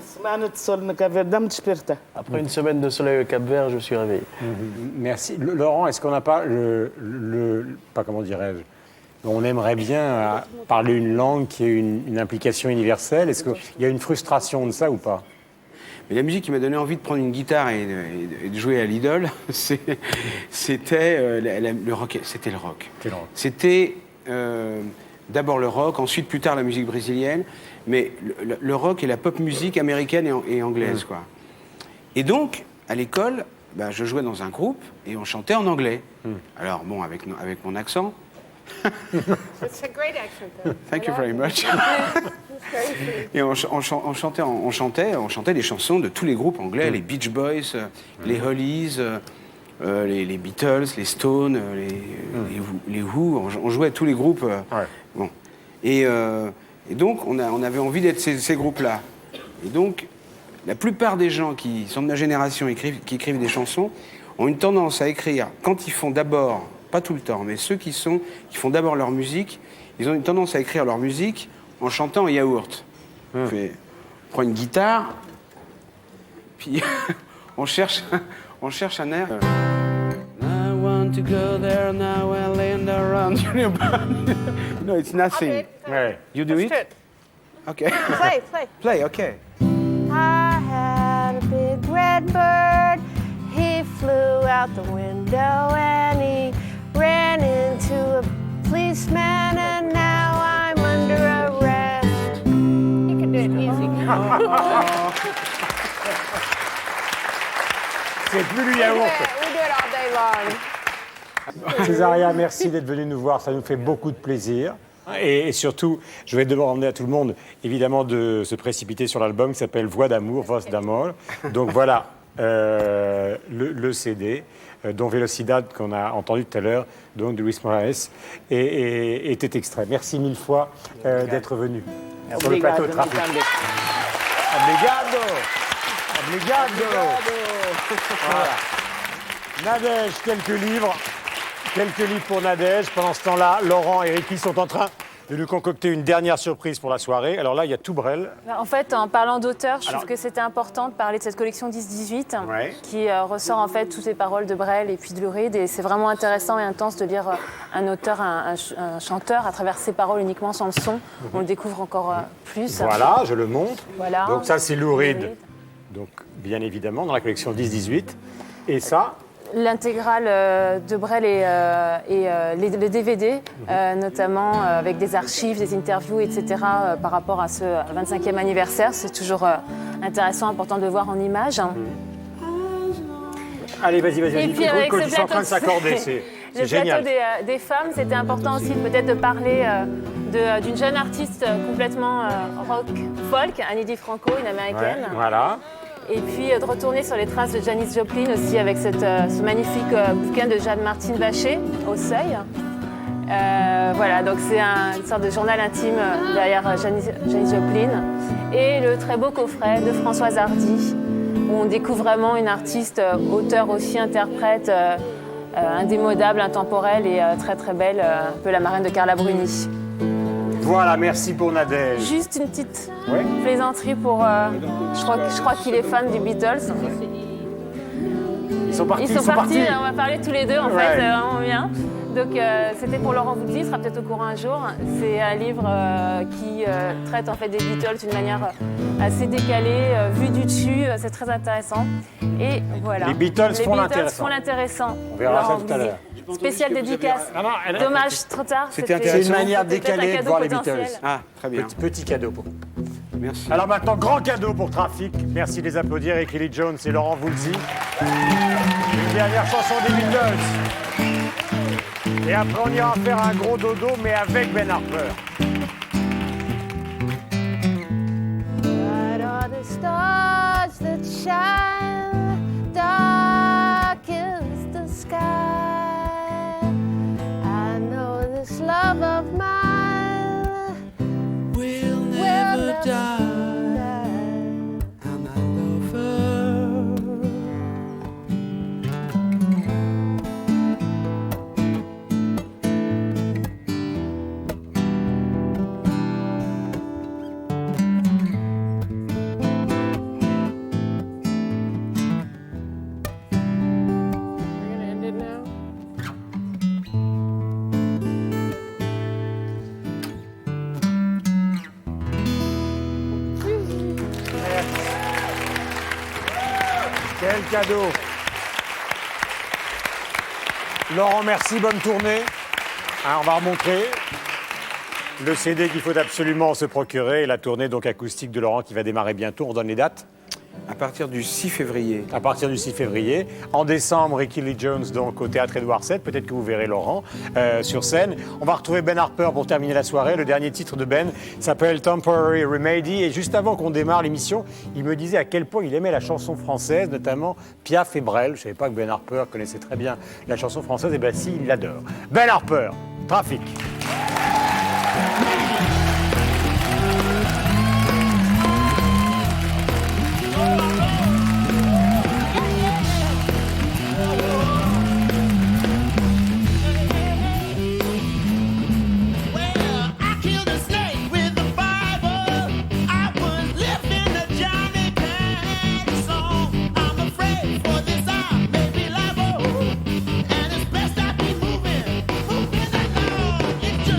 Après une semaine de soleil au Cap-Vert, je suis réveillé. Merci. Laurent, est-ce qu'on n'a pas pas comment dirais-je, on aimerait bien parler une langue qui ait une implication universelle. Est-ce qu'il y a une frustration de ça ou pas? Mais la musique qui m'a donné envie de prendre une guitare et de jouer à l'idole, c'était le rock. C'était le rock. C'était d'abord le rock, ensuite plus tard la musique brésilienne, mais le rock et la pop musique américaine et anglaise, quoi. Et donc, à l'école, je jouais dans un groupe et on chantait en anglais. Alors bon, avec mon accent. It's a great accent, though. Thank you very much. Et on chantait des chansons de tous les groupes anglais, les Beach Boys, les Hollies, les Beatles, les Stones, les Who. On jouait à tous les groupes. Bon. Et donc, on avait envie d'être ces groupes-là. Et donc, la plupart des gens qui sont de ma génération, qui écrivent des chansons, ont une tendance à écrire quand ils font d'abord, pas tout le temps, mais ceux qui font d'abord leur musique, ils ont une tendance à écrire leur musique en chantant en yaourt. On prend une guitare, puis on cherche un air. I want to go there now and land around. No, it's nothing. Okay. You do it? Okay. Play, okay. I had a big red bird. He flew out the window and he ran into a policeman and now I'm under arrest. You can do it easy. C'est plus du yaourt. We do it all day long. Césaria, merci d'être venu nous voir, ça nous fait beaucoup de plaisir. Et surtout, je vais demander à tout le monde, évidemment, de se précipiter sur l'album qui s'appelle Voix d'amour, Voz d'amor. Donc voilà, le CD, dont Velocidad, qu'on a entendu tout à l'heure, donc de Luis Moraes, était extrait. Merci 1000 fois d'être venu sur le plateau de Trafic. Obrigado. Voilà. Nadège, quelques livres pour Nadège. Pendant ce temps-là, Laurent et Ricky sont en train de nous concocter une dernière surprise pour la soirée. Alors là, il y a tout Brel. En fait, en parlant d'auteur, je trouve que c'était important de parler de cette collection 10-18 qui ressort en fait toutes les paroles de Brel et puis de Louride. Et c'est vraiment intéressant et intense de lire un auteur, un chanteur à travers ses paroles uniquement sans le son. On le découvre encore plus. Voilà, je le montre. Voilà. Donc ça, c'est Louride. Donc bien évidemment, dans la collection 10-18. Et ça... L'intégrale de Brel et les DVD, notamment avec des archives, des interviews, etc. Par rapport à ce 25e anniversaire. C'est toujours intéressant, important de voir en images. Allez, vas-y. Et puis avec ils sont en train de s'accorder, c'est génial. Le plateau des femmes, c'était important aussi peut-être de parler d'une jeune artiste complètement rock, folk, Annie DiFranco, une américaine. Ouais, voilà. Et puis de retourner sur les traces de Janis Joplin aussi avec ce magnifique bouquin de Jeanne-Martine Vacher, Au Seuil. Voilà, donc c'est une sorte de journal intime derrière Janis Joplin. Et le très beau coffret de Françoise Hardy, où on découvre vraiment une artiste, auteure aussi, interprète, indémodable, intemporelle et très très belle, un peu la marraine de Carla Bruni. Voilà, merci pour Nadège. Juste une petite plaisanterie pour... je crois qu'il est fan des Beatles. Ils sont partis. On va parler tous les deux, en fait, c'est vraiment bien. Donc, c'était pour Laurent Voulzy, il sera peut-être au courant un jour. C'est un livre qui traite en fait des Beatles d'une manière assez décalée, vue du dessus, c'est très intéressant. Et voilà. Les Beatles font l'intéressant. On verra ça tout à l'heure. Spéciale dédicace. Dommage, trop tard. C'est une manière décalée de voir les potentiel. Beatles. Ah, très bien. Petit cadeau pour. Merci. Alors maintenant, grand cadeau pour Trafic. Merci de les applaudir avec Kelly Jones et Laurent Voulzy. Une dernière chanson des Beatles. Et après, on ira faire un gros dodo, mais avec Ben Harper. What are the stars that shine dark as the sky? I know this love of mine will never die. And I love her. Quel cadeau. Laurent, merci, bonne tournée. On va remontrer le CD qu'il faut absolument se procurer et la tournée donc acoustique de Laurent qui va démarrer bientôt. On donne les dates. À partir du 6 février. À partir du 6 février. En décembre, Kelly Jones donc au Théâtre Édouard VII. Peut-être que vous verrez Laurent sur scène. On va retrouver Ben Harper pour terminer la soirée. Le dernier titre de Ben s'appelle Temporary Remedy. Et juste avant qu'on démarre l'émission, il me disait à quel point il aimait la chanson française, notamment Piaf et Brel. Je ne savais pas que Ben Harper connaissait très bien la chanson française. Et bien si, il l'adore. Ben Harper, Trafic. Just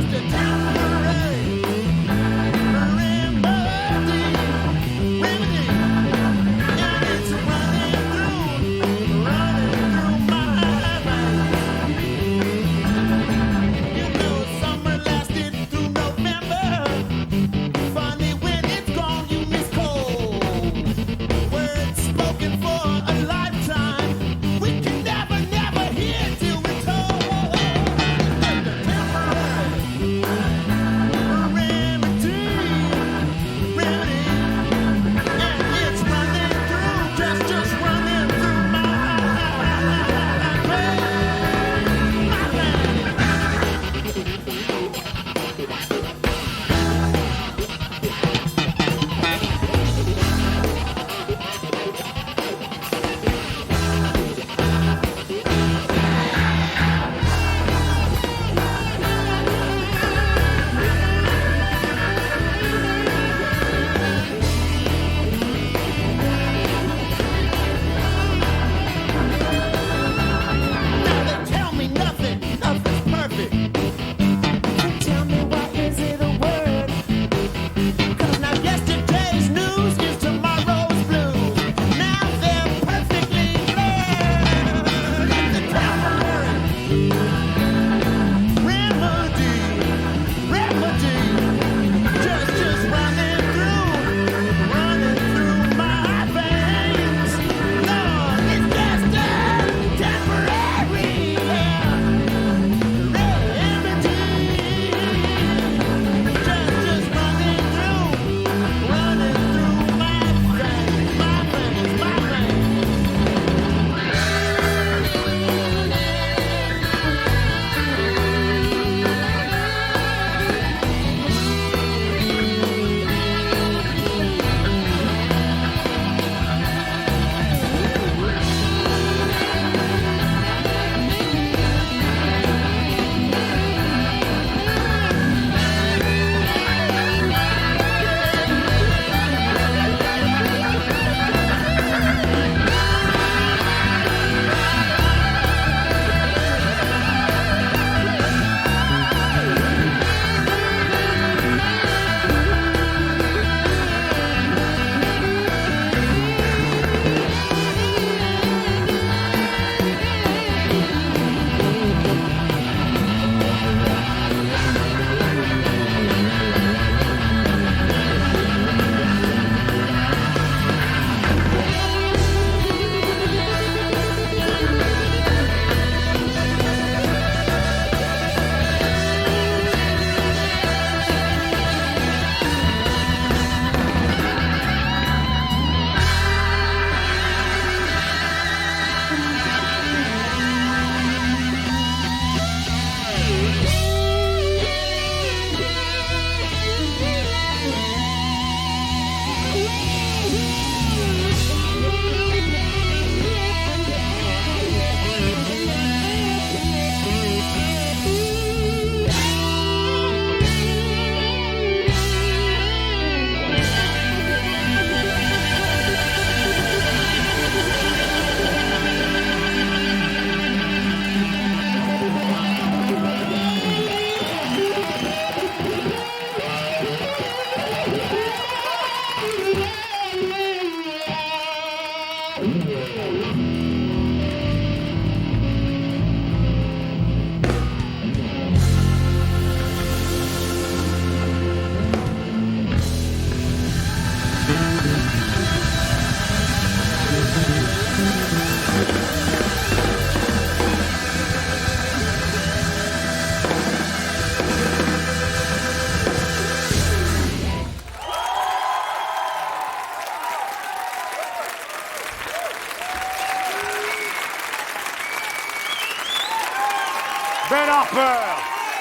Ben Harper.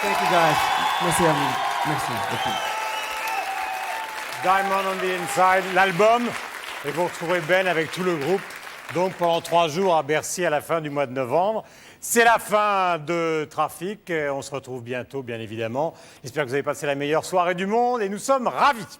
Thank you guys. Merci à vous. Merci beaucoup. Diamond on the Inside, l'album. Et vous retrouverez Ben avec tout le groupe. Donc pendant 3 jours à Bercy à la fin du mois de novembre. C'est la fin de Trafic. On se retrouve bientôt, bien évidemment. J'espère que vous avez passé la meilleure soirée du monde et nous sommes ravis.